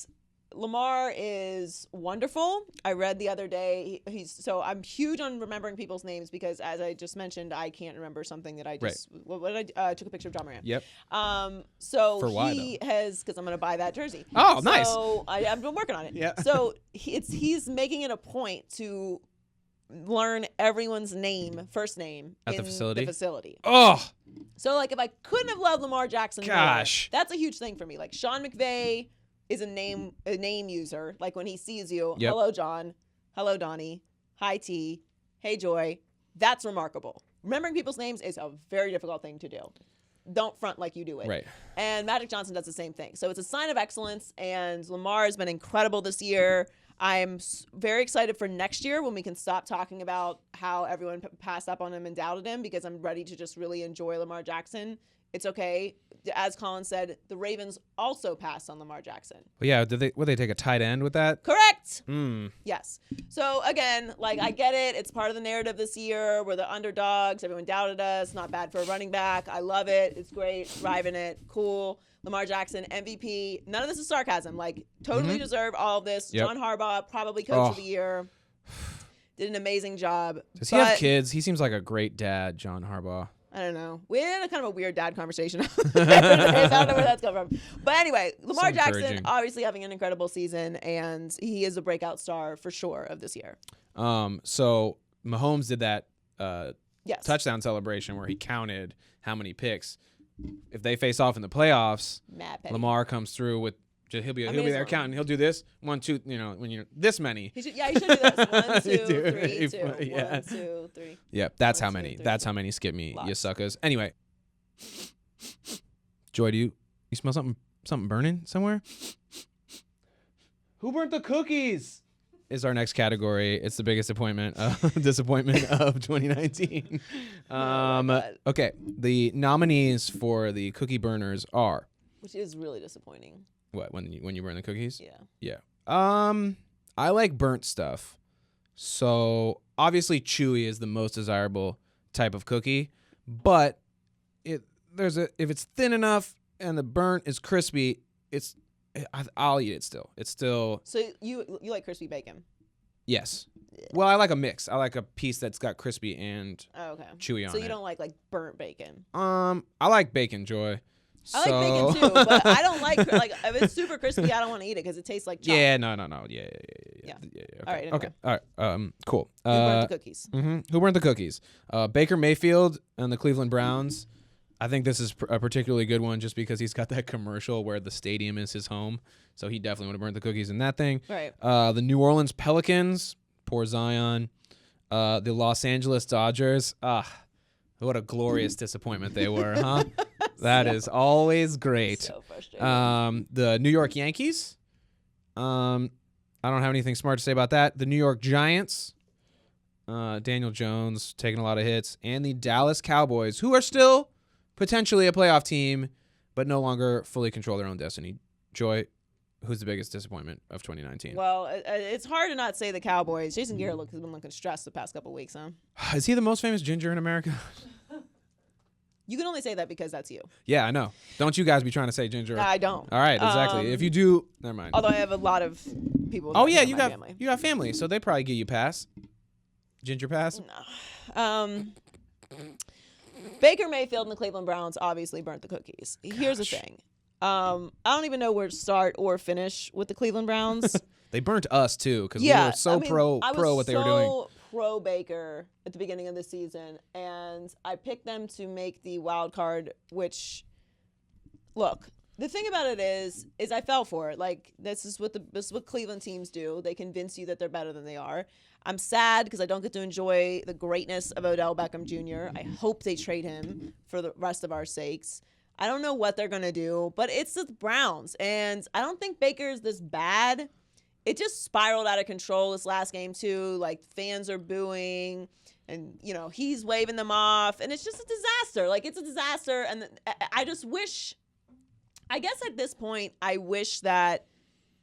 Lamar is wonderful. I read the other day. I'm huge on remembering people's names because, as I just mentioned, I can't remember something that I just. What did I took a picture of John Morant. Yep. So For why, he has because I'm gonna buy that jersey. Oh, nice. So I've been working on it. Yeah. So he's making it a point to learn everyone's first name At the in facility? The facility. Oh, So like if I couldn't have loved Lamar Jackson more, Gosh. that's a huge thing for me. Like Sean McVay is a name user. Like when he sees you, Yep. hello John, hello Donnie, hi T, hey Joy. That's remarkable. Remembering people's names is a very difficult thing to do. Don't front like you do it. right. And Magic Johnson does the same thing. So it's a sign of excellence, and Lamar has been incredible this year. I'm very excited for next year when we can stop talking about how everyone passed up on him and doubted him, because I'm ready to just really enjoy Lamar Jackson. It's okay. As Colin said, the Ravens also passed on Lamar Jackson. Well, yeah. Would they take a tight end with that? Correct. Hmm. Yes. So again, like I get it. It's part of the narrative this year. We're the underdogs. Everyone doubted us. Not bad for a running back. I love it. It's great. Driving it. Cool. Lamar Jackson, MVP. None of this is sarcasm. Like totally deserve all of this. Yep. John Harbaugh, probably coach of the year. Did an amazing job. Does he have kids? He seems like a great dad, John Harbaugh. I don't know. We had a kind of a weird dad conversation. I don't know where that's come from. But anyway, Lamar Jackson encouraging. obviously having an incredible season, and he is a breakout star for sure of this year. So Mahomes did that Yes. touchdown celebration where he counted how many picks. If they face off in the playoffs, Matt Petty. Lamar comes through with. He'll be mean, there it's- counting. He'll do this 1, 2. When you're this many. He should do this. 1, 2, Do 3, it. 2. Yeah. 1, 2, 3. Yep, that's 1, how 2, many. 3, That's how many. Skip me, you Lots. suckers. Anyway, Joy, do you smell something burning somewhere? Who burnt the cookies? Is our next category. It's the biggest disappointment of 2019. Okay, the nominees for the cookie burners are Which is really disappointing. what when you burn the cookies? Yeah. Yeah. I like burnt stuff. So obviously chewy is the most desirable type of cookie, but if it's thin enough and the burnt is crispy, I'll eat it still. It's still. So you like crispy bacon? Yes. Well, I like a mix. I like a piece that's got crispy and chewy on it. So you don't like burnt bacon? I like bacon, Joy. I like bacon too, but I don't like if it's super crispy, I don't want to eat it because it tastes like chocolate. Yeah, no. Yeah. Okay. All right. Anyway. Okay. All right. Cool. Who burnt the cookies? Who burnt the cookies? Baker Mayfield and the Cleveland Browns. I think this is a particularly good one just because he's got that commercial where the stadium is his home. So he definitely would have burnt the cookies in that thing. Right. The New Orleans Pelicans. Poor Zion. The Los Angeles Dodgers. What a glorious disappointment they were, huh? That is always great. So frustrating. The New York Yankees. I don't have anything smart to say about that. The New York Giants. Daniel Jones taking a lot of hits. And the Dallas Cowboys, who are still potentially a playoff team, but no longer fully control their own destiny. Joy, who's the biggest disappointment of 2019? Well, it's hard to not say the Cowboys. Jason Garrett has been looking stressed the past couple of weeks, huh? Is he the most famous ginger in America? You can only say that because that's you. Yeah, I know. Don't you guys be trying to say ginger? I don't. All right, exactly. If you do, never mind. Although I have a lot of people. Oh yeah, you got family, so they probably give you pass. Ginger pass. No. Baker Mayfield and the Cleveland Browns obviously burnt the cookies. Here's the thing. I don't even know where to start or finish with the Cleveland Browns. They burnt us too because we were so pro what they were doing. Pro Baker at the beginning of the season, and I picked them to make the wild card. Which, look, the thing about it is I fell for it. Like this is what Cleveland teams do. They convince you that they're better than they are. I'm sad because I don't get to enjoy the greatness of Odell Beckham Jr. I hope they trade him for the rest of our sakes. I don't know what they're going to do, but it's the Browns, and I don't think Baker's this bad. It just spiraled out of control this last game, too. Like, fans are booing, and, he's waving them off, and it's just a disaster. Like, it's a disaster, and I just wish, I guess at this point, I wish that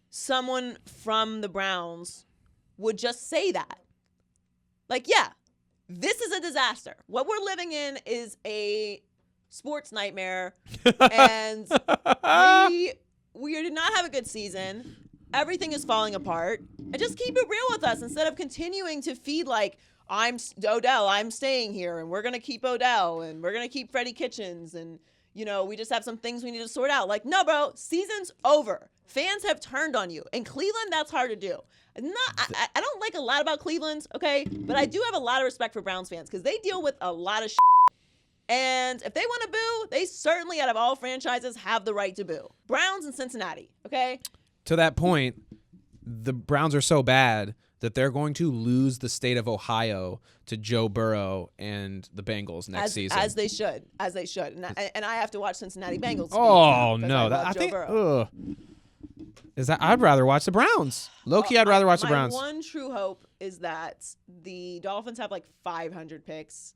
someone from the Browns would just say that. Like, yeah, this is a disaster. What we're living in is a sports nightmare, and we did not have a good season. Everything is falling apart. And just keep it real with us instead of continuing to feed like I'm staying here, and we're gonna keep Odell, and we're gonna keep Freddie Kitchens, and we just have some things we need to sort out. Like, no, bro, season's over. Fans have turned on you. In Cleveland, that's hard to do. I don't like a lot about Cleveland, okay, but I do have a lot of respect for Browns fans because they deal with a lot of shit. And if they want to boo, they certainly, out of all franchises, have the right to boo. Browns and Cincinnati, okay? To that point, the Browns are so bad that they're going to lose the state of Ohio to Joe Burrow and the Bengals next season. As they should. And I have to watch Cincinnati Bengals. Oh, no. I think I'd rather watch the Browns. Low-key, I'd rather watch the Browns. My one true hope is that the Dolphins have like 500 picks.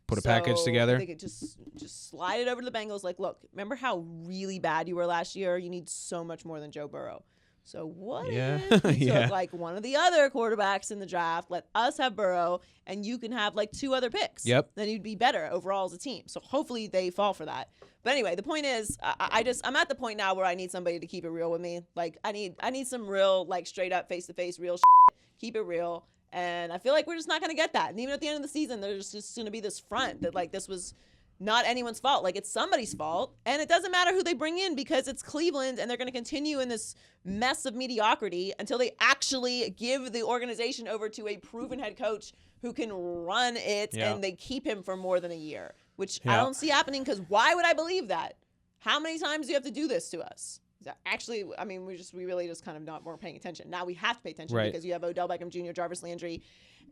Put a package together. They could just slide it over to the Bengals. Like, look, remember how really bad you were last year? You need so much more than Joe Burrow. So what if you took like one of the other quarterbacks in the draft, let us have Burrow, and you can have like 2 other picks. Yep. Then you'd be better overall as a team. So hopefully they fall for that. But anyway, the point is, I'm at the point now where I need somebody to keep it real with me. Like I need some real, like, straight up face to face real shit. Keep it real. And I feel like we're just not going to get that. And even at the end of the season, there's just going to be this front that, like, this was not anyone's fault. Like, it's somebody's fault. And it doesn't matter who they bring in because it's Cleveland, and they're going to continue in this mess of mediocrity until they actually give the organization over to a proven head coach who can run it, and they keep him for more than a year, which I don't see happening because why would I believe that? How many times do you have to do this to us? Actually, I mean, we really just kind of weren't paying attention. Now we have to pay attention because you have Odell Beckham Jr., Jarvis Landry,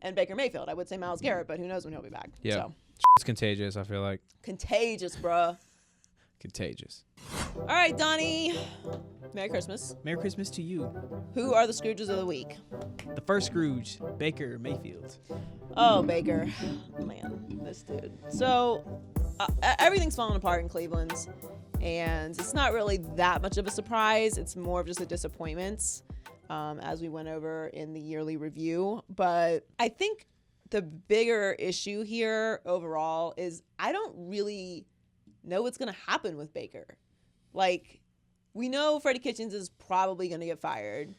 and Baker Mayfield. I would say Myles Garrett, but who knows when he'll be back. Yeah, so. It's contagious, I feel like. Contagious, bruh. Contagious. All right, Donnie. Merry Christmas. Merry Christmas to you. Who are the Scrooges of the week? The first Scrooge, Baker Mayfield. Oh, Baker. Man, this dude. So, everything's falling apart in Cleveland. And it's not really that much of a surprise. It's more of just a disappointment, as we went over in the yearly review. But I think the bigger issue here overall is I don't really know what's going to happen with Baker. Like, we know Freddie Kitchens is probably going to get fired.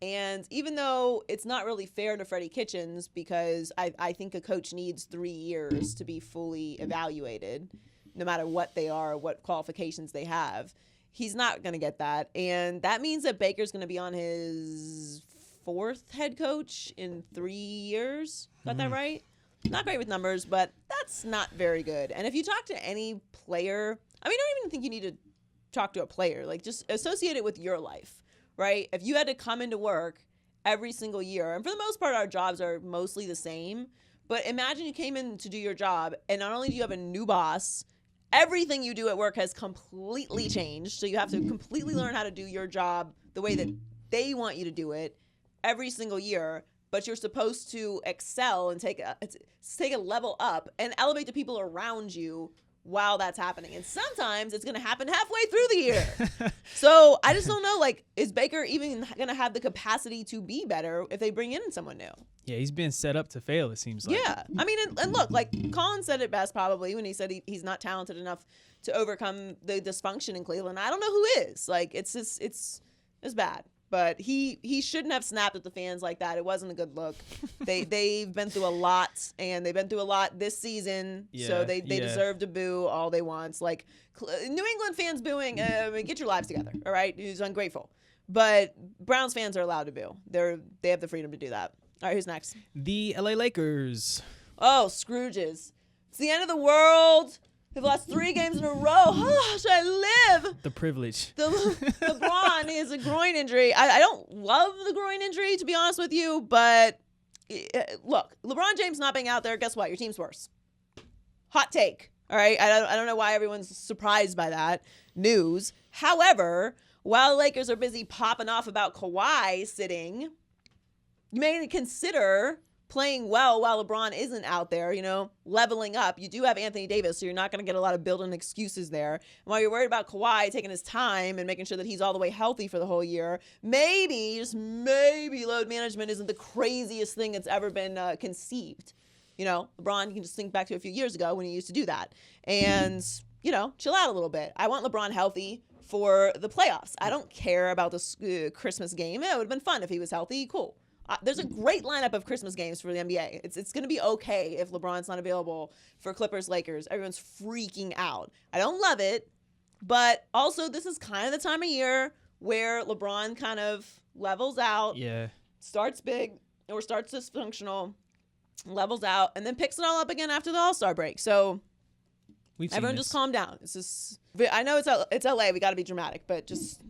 And even though it's not really fair to Freddie Kitchens, because I think a coach needs 3 years to be fully evaluated, no matter what they are, what qualifications they have, he's not going to get that. And that means that Baker's going to be on his 4th head coach in 3 years. Got that right? Not great with numbers, but that's not very good. And if you talk to any player, I mean, I don't even think you need to talk to a player. Like, just associate it with your life. Right? If you had to come into work every single year, and for the most part, our jobs are mostly the same, but imagine you came in to do your job, and not only do you have a new boss, everything you do at work has completely changed. So you have to completely learn how to do your job the way that they want you to do it every single year, but you're supposed to excel and take a level up and elevate the people around you while that's happening. And sometimes it's going to happen halfway through the year. So I just don't know, like, is Baker even going to have the capacity to be better if they bring in someone new? Yeah, he's been set up to fail, it seems like. Yeah. I mean, and look, like, Colin said it best probably when he said he's not talented enough to overcome the dysfunction in Cleveland. I don't know who is. Like, it's just, it's bad. But he shouldn't have snapped at the fans like that. It wasn't a good look. They've been through a lot, and they've been through a lot this season. Yeah, so they deserve to boo all they want. Like, New England fans booing, get your lives together, all right? He's ungrateful. But Browns fans are allowed to boo. They have the freedom to do that. All right, who's next? The LA Lakers. Oh, Scrooges. It's the end of the world. They've lost 3 games in a row. Oh, should I live? The privilege. LeBron is a groin injury. I don't love the groin injury, to be honest with you, but look, LeBron James not being out there, guess what? Your team's worse. Hot take, all right? I don't know why everyone's surprised by that news. However, while the Lakers are busy popping off about Kawhi sitting, you may consider playing well while LeBron isn't out there, leveling up. You do have Anthony Davis, so you're not going to get a lot of built-in excuses there. And while you're worried about Kawhi taking his time and making sure that he's all the way healthy for the whole year, maybe, just maybe, load management isn't the craziest thing that's ever been conceived. LeBron, you can just think back to a few years ago when he used to do that. And, chill out a little bit. I want LeBron healthy for the playoffs. I don't care about the Christmas game. It would have been fun if he was healthy. Cool. There's a great lineup of Christmas games for the NBA. It's going to be okay if LeBron's not available for Clippers-Lakers. Everyone's freaking out. I don't love it, but also this is kind of the time of year where LeBron kind of levels out, starts big or starts dysfunctional, levels out, and then picks it all up again after the All-Star break. So everyone just calm down. It's just, I know it's LA. We got to be dramatic, but just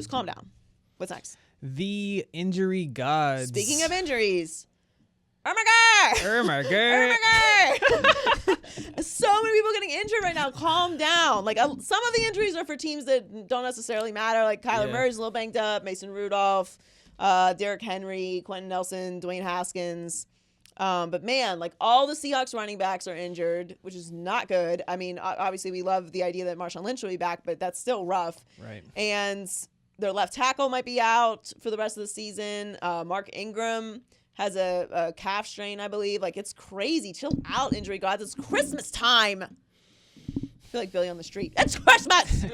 calm down. What's next? The injury gods. Speaking of injuries, oh my god! So many people getting injured right now. Calm down. Like, some of the injuries are for teams that don't necessarily matter. Like Kyler Murray's a little banged up. Mason Rudolph, Derrick Henry, Quentin Nelson, Dwayne Haskins. But man, like, all the Seahawks running backs are injured, which is not good. I mean, obviously we love the idea that Marshawn Lynch will be back, but that's still rough. Right. And their left tackle might be out for the rest of the season. Mark Ingram has a calf strain, I believe. Like, it's crazy. Chill out, injury gods. It's Christmas time. I feel like Billy on the street. It's Christmas!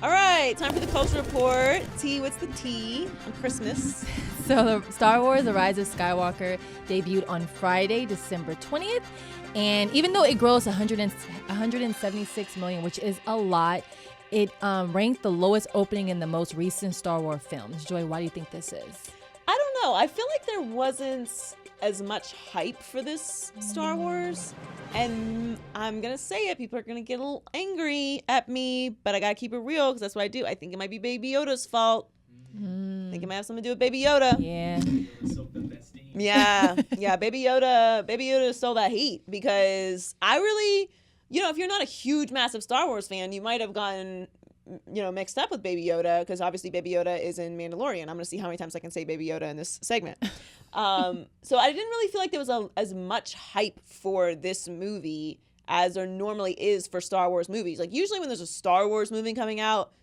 All right, time for the culture report. T, what's the T on Christmas? So the Star Wars The Rise of Skywalker debuted on Friday, December 20th. And even though it grossed 176 million, which is a lot, it ranked the lowest opening in the most recent Star Wars films. Joy, why do you think this is? I don't know. I feel like there wasn't as much hype for this Star Wars. And I'm going to say it. People are going to get a little angry at me, but I got to keep it real because that's what I do. I think it might be Baby Yoda's fault. I think it might have something to do with Baby Yoda. Yeah. Yeah. Baby Yoda stole that heat because I really, if you're not a huge, massive Star Wars fan, you might have gotten, mixed up with Baby Yoda because obviously Baby Yoda is in Mandalorian. I'm going to see how many times I can say Baby Yoda in this segment. So I didn't really feel like there was as much hype for this movie as there normally is for Star Wars movies. Like, usually when there's a Star Wars movie coming out,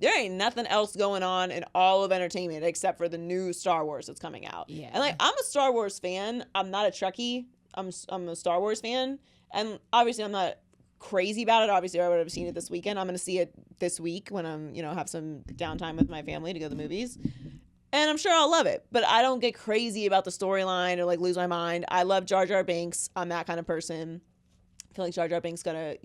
there ain't nothing else going on in all of entertainment except for the new Star Wars that's coming out. Yeah. And, like, I'm a Star Wars fan. I'm not a Trekkie. I'm a Star Wars fan. And obviously I'm not crazy about it. Obviously I would have seen it this weekend. I'm going to see it this week when I'm, have some downtime with my family to go to the movies. And I'm sure I'll love it, but I don't get crazy about the storyline or like lose my mind. I love Jar Jar Binks. I'm that kind of person. I feel like Jar Jar Binks Jar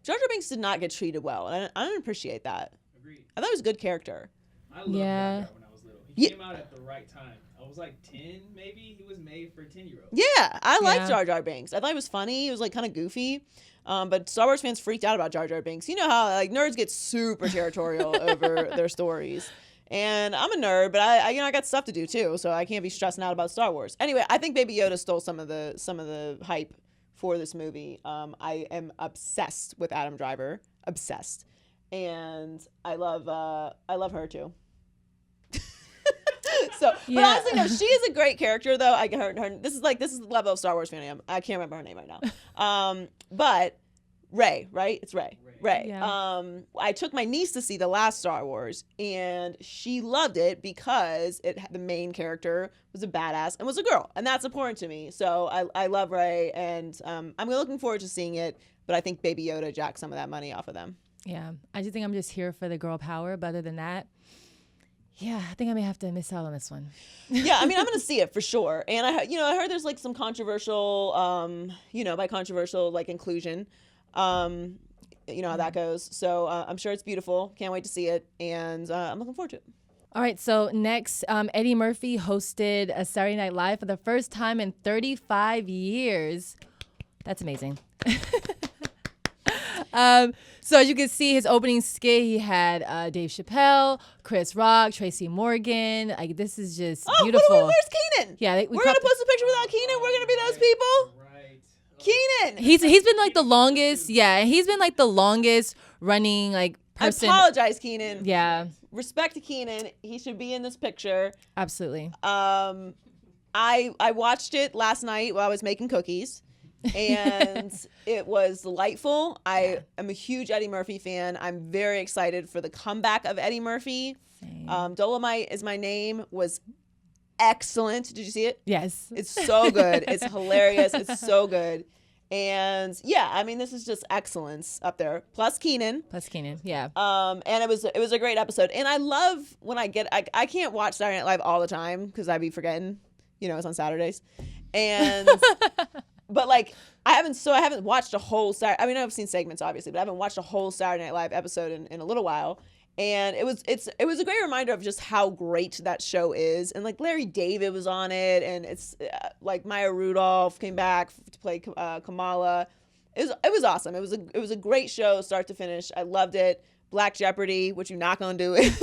Jar Binks did not get treated well, and I don't appreciate that. Agreed. I thought he was a good character. I loved Yeah. Jar Jar when I was little. He came out at the right time. I was like 10, maybe. He was made for 10-year-olds. Yeah, I liked Yeah. Jar Jar Binks. I thought he was funny. He was like kind of goofy. But Star Wars fans freaked out about Jar Jar Binks. You know how like nerds get super territorial over their stories. And I'm a nerd, but I got stuff to do too, so I can't be stressing out about Star Wars. Anyway, I think Baby Yoda stole some of the hype for this movie. I am obsessed with Adam Driver, obsessed, and I love her too. So, but Yeah. honestly, no, she is a great character though. This is the level of Star Wars fan I am. I can't remember her name right now. But Rey, right? It's Rey. Rey. Yeah. I took my niece to see the last Star Wars, and she loved it because the main character was a badass and was a girl, and that's important to me. So I love Rey, and I'm looking forward to seeing it. But I think Baby Yoda jacked some of that money off of them. Yeah, I just think I'm just here for the girl power. But other than that, yeah, I think I may have to miss out on this one. Yeah, I mean, I'm gonna see it for sure. And I heard there's like some controversial, by controversial like inclusion, you know how that goes. So I'm sure it's beautiful. Can't wait to see it, and I'm looking forward to it. All right, so next, Eddie Murphy hosted a Saturday Night Live for the first time in 35 years. That's amazing. So as you can see, his opening skit, he had Dave Chappelle, Chris Rock, Tracy Morgan. Like, this is just beautiful. Where's Keenan? Yeah, we're gonna post a picture without Keenan. We're gonna be those people. Right. Keenan. He's been like the longest. Yeah, he's been like the longest running like person. I apologize, Keenan. Yeah, Respect to Keenan. He should be in this picture. absolutely. I watched it last night while I was making cookies, and it was delightful. I am a huge Eddie Murphy fan. I'm very excited for the comeback of Eddie Murphy. Same. Dolomite Is My Name was excellent. Did you see it? Yes. It's so good. It's hilarious. It's so good. And yeah, I mean, this is just excellence up there. Plus Keenan. Plus Keenan. Yeah. And it was a great episode. And I love when I can't watch Saturday Night Live all the time because I'd be forgetting, it's on Saturdays. And but like I haven't watched a whole I've seen segments obviously, but I haven't watched a whole Saturday Night Live episode in a little while. And it was a great reminder of just how great that show is. And like Larry David was on it, and it's like Maya Rudolph came back to play Kamala. It was awesome. It was a great show start to finish. I loved it. Black Jeopardy, which you're not gonna do it.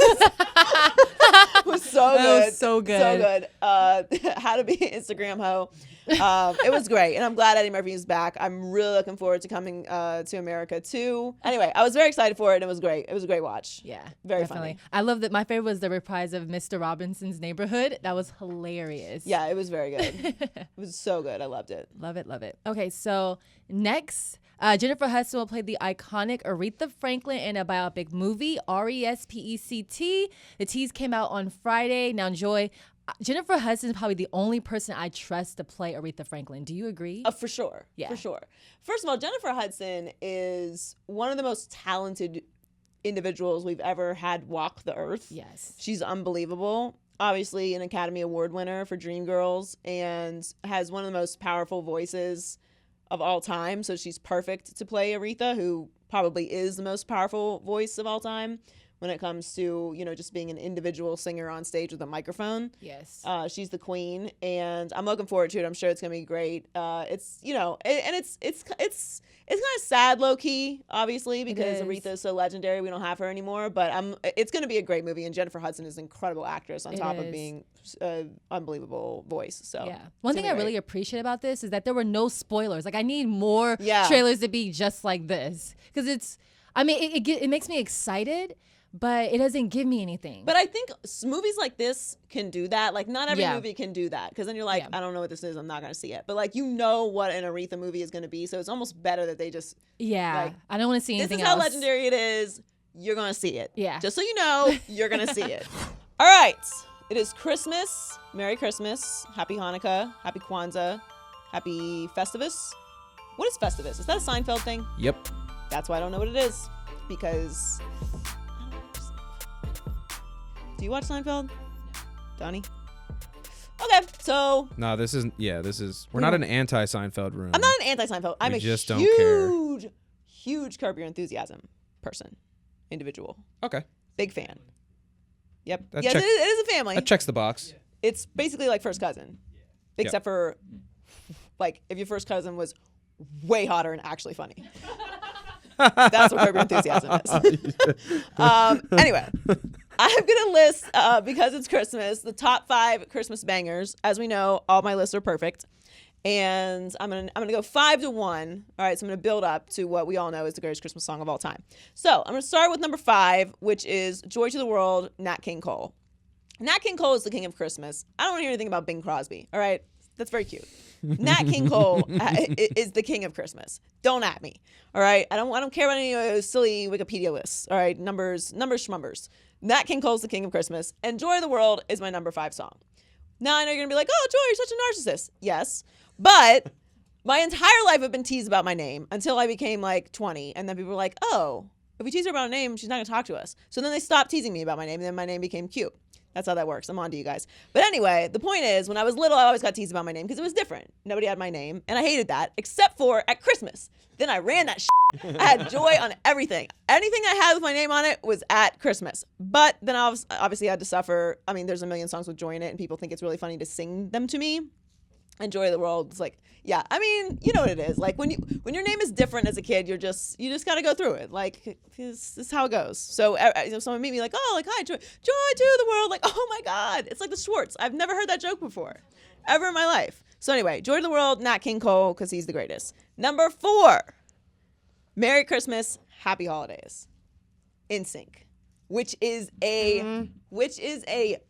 was so That good. was so good. So good. How to Be an Instagram Hoe. It was great, and I'm glad Eddie Murphy is back. I'm really looking forward to coming to America too. Anyway, I was very excited for it, and it was great. It was a great watch. Yeah, Very definitely. funny. I love that. My favorite was the reprise of Mr. Robinson's Neighborhood. That was hilarious. Yeah, it was very good. It was so good. I loved it. Love it, love it. Okay, so next, Jennifer Hudson will play the iconic Aretha Franklin in a biopic movie, RESPECT. The tease came out on Friday. Now, Joy, Jennifer Hudson is probably the only person I trust to play Aretha Franklin. Do you agree? For sure. Yeah. For sure. First of all, Jennifer Hudson is one of the most talented individuals we've ever had walk the earth. Yes. She's unbelievable. Obviously an Academy Award winner for Dreamgirls and has one of the most powerful voices of all time. So she's perfect to play Aretha, who probably is the most powerful voice of all time when it comes to, just being an individual singer on stage with a microphone. Yes. She's the queen, and I'm looking forward to it. I'm sure it's gonna be great. It's it's kind of sad, low key, obviously, because is. Aretha is so legendary. We don't have her anymore, but it's gonna be a great movie. And Jennifer Hudson is an incredible actress on top of is. being an unbelievable voice. So Yeah. One thing I really appreciate about this is that there were no spoilers. Like, I need more Yeah. trailers to be just like this. Because it makes me excited, but it doesn't give me anything. But I think movies like this can do that. Like, not every Yeah. movie can do that. Because then you're like, Yeah. I don't know what this is. I'm not going to see it. But, like, what an Aretha movie is going to be. So it's almost better that they just, yeah. like, I don't want to see this anything is how else. legendary it is. You're going to see it. Yeah. Just so you know, you're going to see it. All right. It is Christmas. Merry Christmas. Happy Hanukkah. Happy Kwanzaa. Happy Festivus. What is Festivus? Is that a Seinfeld thing? Yep. That's why I don't know what it is. Because do you watch Seinfeld? Donnie? Okay, so No, this isn't. Yeah, this is. We're not an anti-Seinfeld room. I'm not an anti-Seinfeld. I'm a just don't care. huge Curb Your Enthusiasm person, individual. Okay. Big fan. Yep. That Yes, check- it is a family. That checks the box. It's basically like first cousin, except for like if your first cousin was way hotter and actually funny. That's what Curb Your Enthusiasm is. Anyway, I'm gonna list because it's Christmas the top 5 Christmas bangers. As we know, all my lists are perfect, and I'm gonna go 5 to 1. All right, so I'm gonna build up to what we all know is the greatest Christmas song of all time. So I'm gonna start with number 5, which is "Joy to the World," Nat King Cole. Nat King Cole is the king of Christmas. I don't want to hear anything about Bing Crosby. All right, that's very cute. Nat King Cole is the king of Christmas. Don't at me. All right, I don't care about any silly Wikipedia lists. All right, numbers, schmumbers. Nat King Cole's the king of Christmas, and "Joy of the World" is my number 5 song. Now I know you're gonna be like, "Oh, Joy, you're such a narcissist." Yes, but my entire life I've been teased about my name until I became like 20, and then people were like, "Oh, if we tease her about a name, she's not gonna talk to us." So then they stopped teasing me about my name, and then my name became cute. That's how that works. I'm on to you guys. But anyway, the point is, when I was little, I always got teased about my name because it was different. Nobody had my name, and I hated that, except for at Christmas. Then I ran that shit. I had joy on everything. Anything I had with my name on it was at Christmas. But then I obviously had to suffer. I mean, there's a million songs with joy in it, and people think it's really funny to sing them to me. And "Joy of the World" is like, yeah, I mean, you know what it is. Like when your name is different as a kid, you just got to go through it. Like this is how it goes. So if someone meet me like, "Oh, like hi, joy to the world," like, oh my God, it's like the Schwartz. I've never heard that joke before, ever in my life. So anyway, "Joy to the World," Nat King Cole, because he's the greatest. Number 4, "Merry Christmas, Happy Holidays," NSYNC, which is a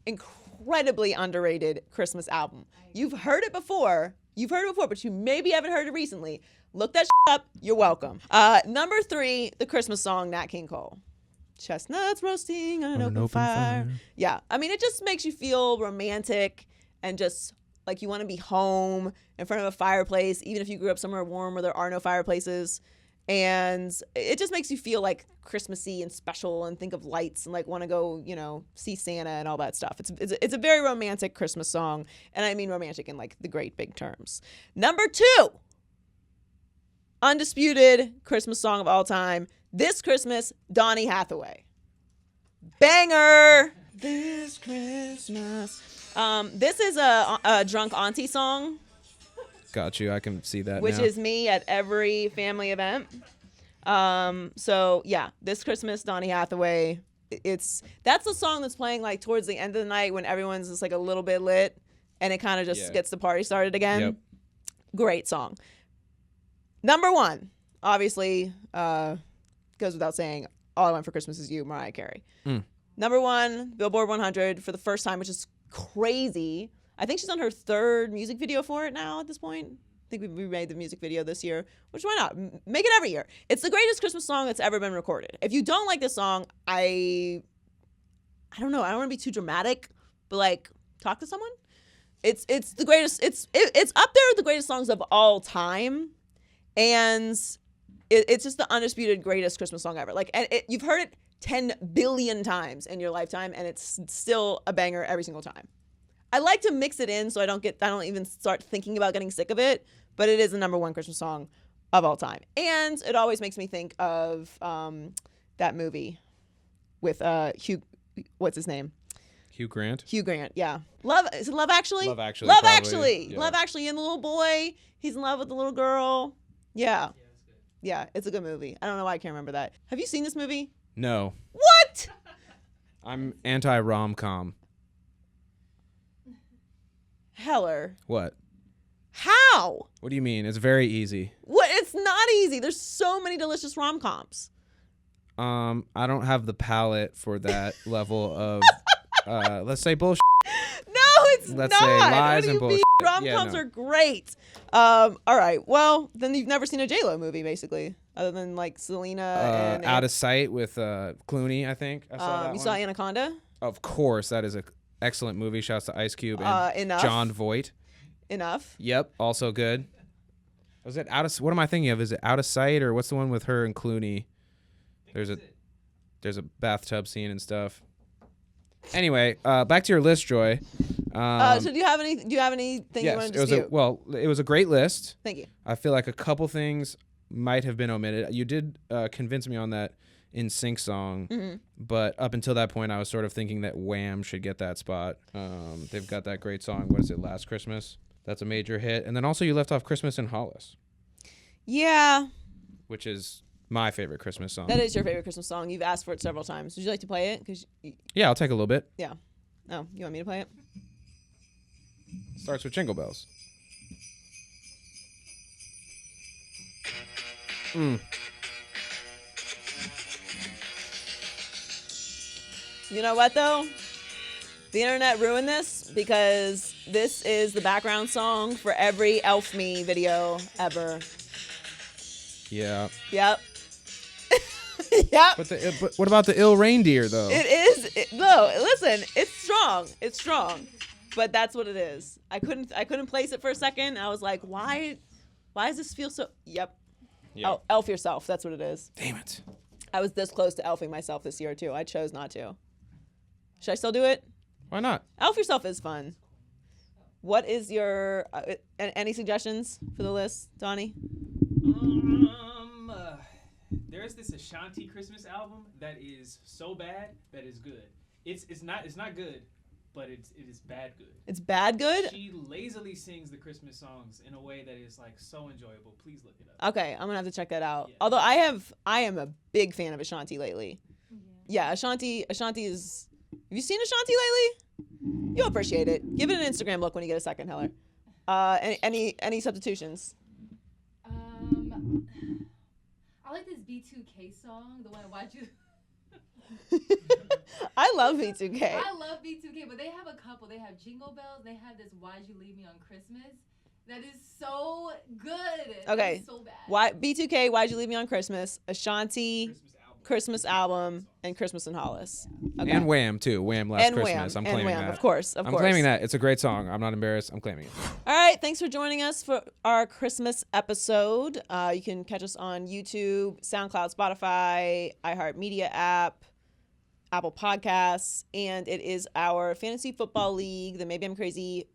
incredibly underrated Christmas album. You've heard it before, but you maybe haven't heard it recently. Look that up. You're welcome. Number 3, the Christmas song, Nat King Cole. "Chestnuts roasting on an open fire." Yeah, I mean, it just makes you feel romantic and just like you want to be home in front of a fireplace, even if you grew up somewhere warm where there are no fireplaces. And it just makes you feel like Christmassy and special and think of lights and like want to go, see Santa and all that stuff. It's a very romantic Christmas song. And I mean romantic in like the great big terms. Number 2, undisputed Christmas song of all time. This Christmas, Donny Hathaway. Banger. This Christmas. This is a drunk auntie song. Got you. I can see that. Which now. is me at every family event. So yeah, this Christmas, Donny Hathaway. That's the song that's playing like towards the end of the night when everyone's just like a little bit lit, and it kind of just gets the party started again. Yep. Great song. Number 1, obviously, goes without saying, "All I Want for Christmas Is You," Mariah Carey. Number 1, Billboard 100 for the first time, which is crazy. I think she's on her 3rd music video for it now at this point. I think we remade the music video this year, which why not? Make it every year. It's the greatest Christmas song that's ever been recorded. If you don't like this song, I don't know. I don't want to be too dramatic, but like talk to someone. It's the greatest. It's up there with the greatest songs of all time, and it's just the undisputed greatest Christmas song ever. Like, and you've heard it 10 billion times in your lifetime, and it's still a banger every single time. I like to mix it in so I don't even start thinking about getting sick of it, but it is the number 1 Christmas song of all time. And it always makes me think of that movie with Hugh, what's his name? Hugh Grant. Hugh Grant, yeah. Is it Love Actually? Love Actually. Love probably, Actually. yeah. Love Actually, and the little boy, he's in love with the little girl. Yeah. Yeah, it's a good movie. I don't know why I can't remember that. Have you seen this movie? No. What? I'm anti-rom-com. Heller. What? How? What do you mean? It's very easy. What? It's not easy. There's so many delicious rom-coms. I don't have the palate for that level of, let's say bullshit. No, it's Let's not. say lies What do and you bullshit. mean? Rom-coms Yeah, no. are great. All right. Well, then you've never seen a J-Lo movie, basically, other than like Selena and Out of Sight with Clooney, I think. I saw that you one. saw Anaconda? Of course, that is an excellent movie. Shouts to Ice Cube and Enough. John Voight. Enough. Yep, also good. Was it what am I thinking of? Is it Out of Sight, or what's the one with her and Clooney? There's a bathtub scene and stuff. Anyway, back to your list, Joy. So do you have anything you want to dispute? It was a great list. Thank you. I feel like a couple things might have been omitted. You did convince me on that In Sync song, but up until that point, I was sort of thinking that Wham should get that spot. They've got that great song. What is it? Last Christmas. That's a major hit. And then also you left off Christmas in Hollis. Yeah. Which is my favorite Christmas song. That is your favorite Christmas song. You've asked for it several times. Would you like to play it? Yeah, I'll take a little bit. Yeah. Oh, you want me to play it? Starts with Jingle Bells. You know what, though? The internet ruined this because this is the background song for every Elf Me video ever. Yeah. Yep. Yep. But what about the ill reindeer, though? It is. No, listen, it's strong. It's strong. But that's what it is. I couldn't place it for a second. I was like, why does this feel so... Yep. Oh, elf yourself. That's what it is. Damn it. I was this close to elfing myself this year, too. I chose not to. Should I still do it? Why not? Elf yourself is fun. What is your... any suggestions for the list, Donnie? There's this Ashanti Christmas album that is so bad that is good. It's not good, but it is bad good. It's bad good? She lazily sings the Christmas songs in a way that is like so enjoyable. Please look it up. Okay, I'm gonna have to check that out. Yeah. Although I am a big fan of Ashanti lately. Yeah, Ashanti is... Have you seen Ashanti lately? You'll appreciate it. Give it an Instagram look when you get a second, Heller. Any substitutions? I like this B2K song, the one Why'd You... I love B2K. I love B2K, but they have a couple. They have Jingle Bells. They have this Why'd You Leave Me on Christmas. That is so good. Okay. So bad. B2K, Why'd You Leave Me on Christmas? Ashanti, Christmas album, and Christmas in Hollis. Okay. And Wham, too. Wham, Last Christmas. I'm claiming Wham, that. Of course. I'm claiming that. It's a great song. I'm not embarrassed. I'm claiming it. All right. Thanks for joining us for our Christmas episode. You can catch us on YouTube, SoundCloud, Spotify, iHeartMedia app, Apple Podcasts, and it is our Fantasy Football League, the Maybe I'm Crazy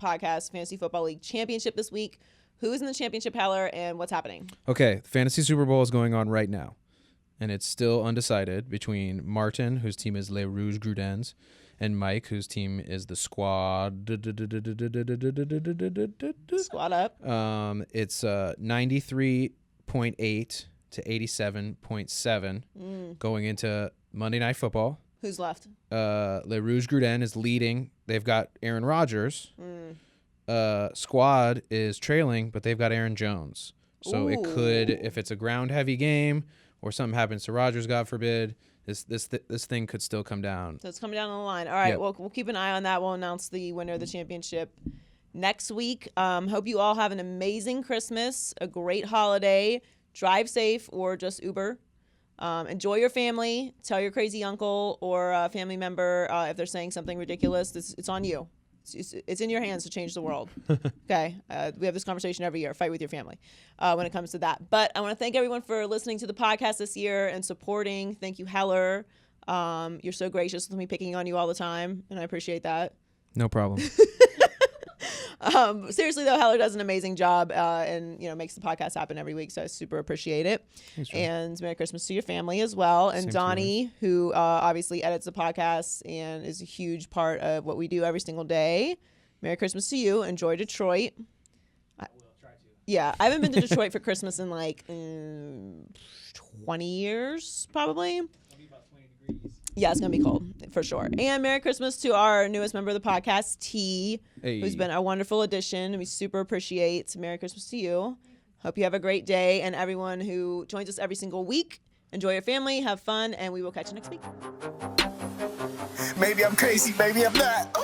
podcast, Fantasy Football League Championship this week. Who is in the championship, Heller, and what's happening? Okay. Fantasy Super Bowl is going on right now. And it's still undecided between Martin, whose team is Les Rouges Grudens, and Mike, whose team is the Squad. Squad up. It's 93.8 to 87.7 going into Monday Night Football. Who's left? Les Rouges Grudens is leading. They've got Aaron Rodgers. Squad is trailing, but they've got Aaron Jones. So it could, if it's a ground-heavy game, or something happens to Rodgers, God forbid, this thing could still come down. So it's coming down the line. All right, Yep. we'll keep an eye on that. We'll announce the winner of the championship next week. Hope you all have an amazing Christmas, a great holiday. Drive safe or just Uber. Enjoy your family. Tell your crazy uncle or a family member if they're saying something ridiculous. It's on you. It's in your hands to change the world. Okay. We have this conversation every year. Fight with your family when it comes to that. But I want to thank everyone for listening to the podcast this year and supporting. Thank you, Heller. You're so gracious with me picking on you all the time, and I appreciate that. No problem. Seriously though, Heller does an amazing job and makes the podcast happen every week, so I super appreciate it. Thanks, John. And Merry Christmas to your family as well. And Same to Donnie, who obviously edits the podcast and is a huge part of what we do every single day. Merry Christmas to you. Enjoy Detroit. I will try to. Yeah, I haven't been to Detroit for Christmas in like 20 years probably. It'll be about 20 degrees. Yeah, it's going to be cold for sure. And Merry Christmas to our newest member of the podcast, T, Hey. who's been a wonderful addition. We super appreciate. Merry Christmas to you. Hope you have a great day. And everyone who joins us every single week, enjoy your family, have fun, and we will catch you next week. Maybe I'm crazy, maybe I'm not.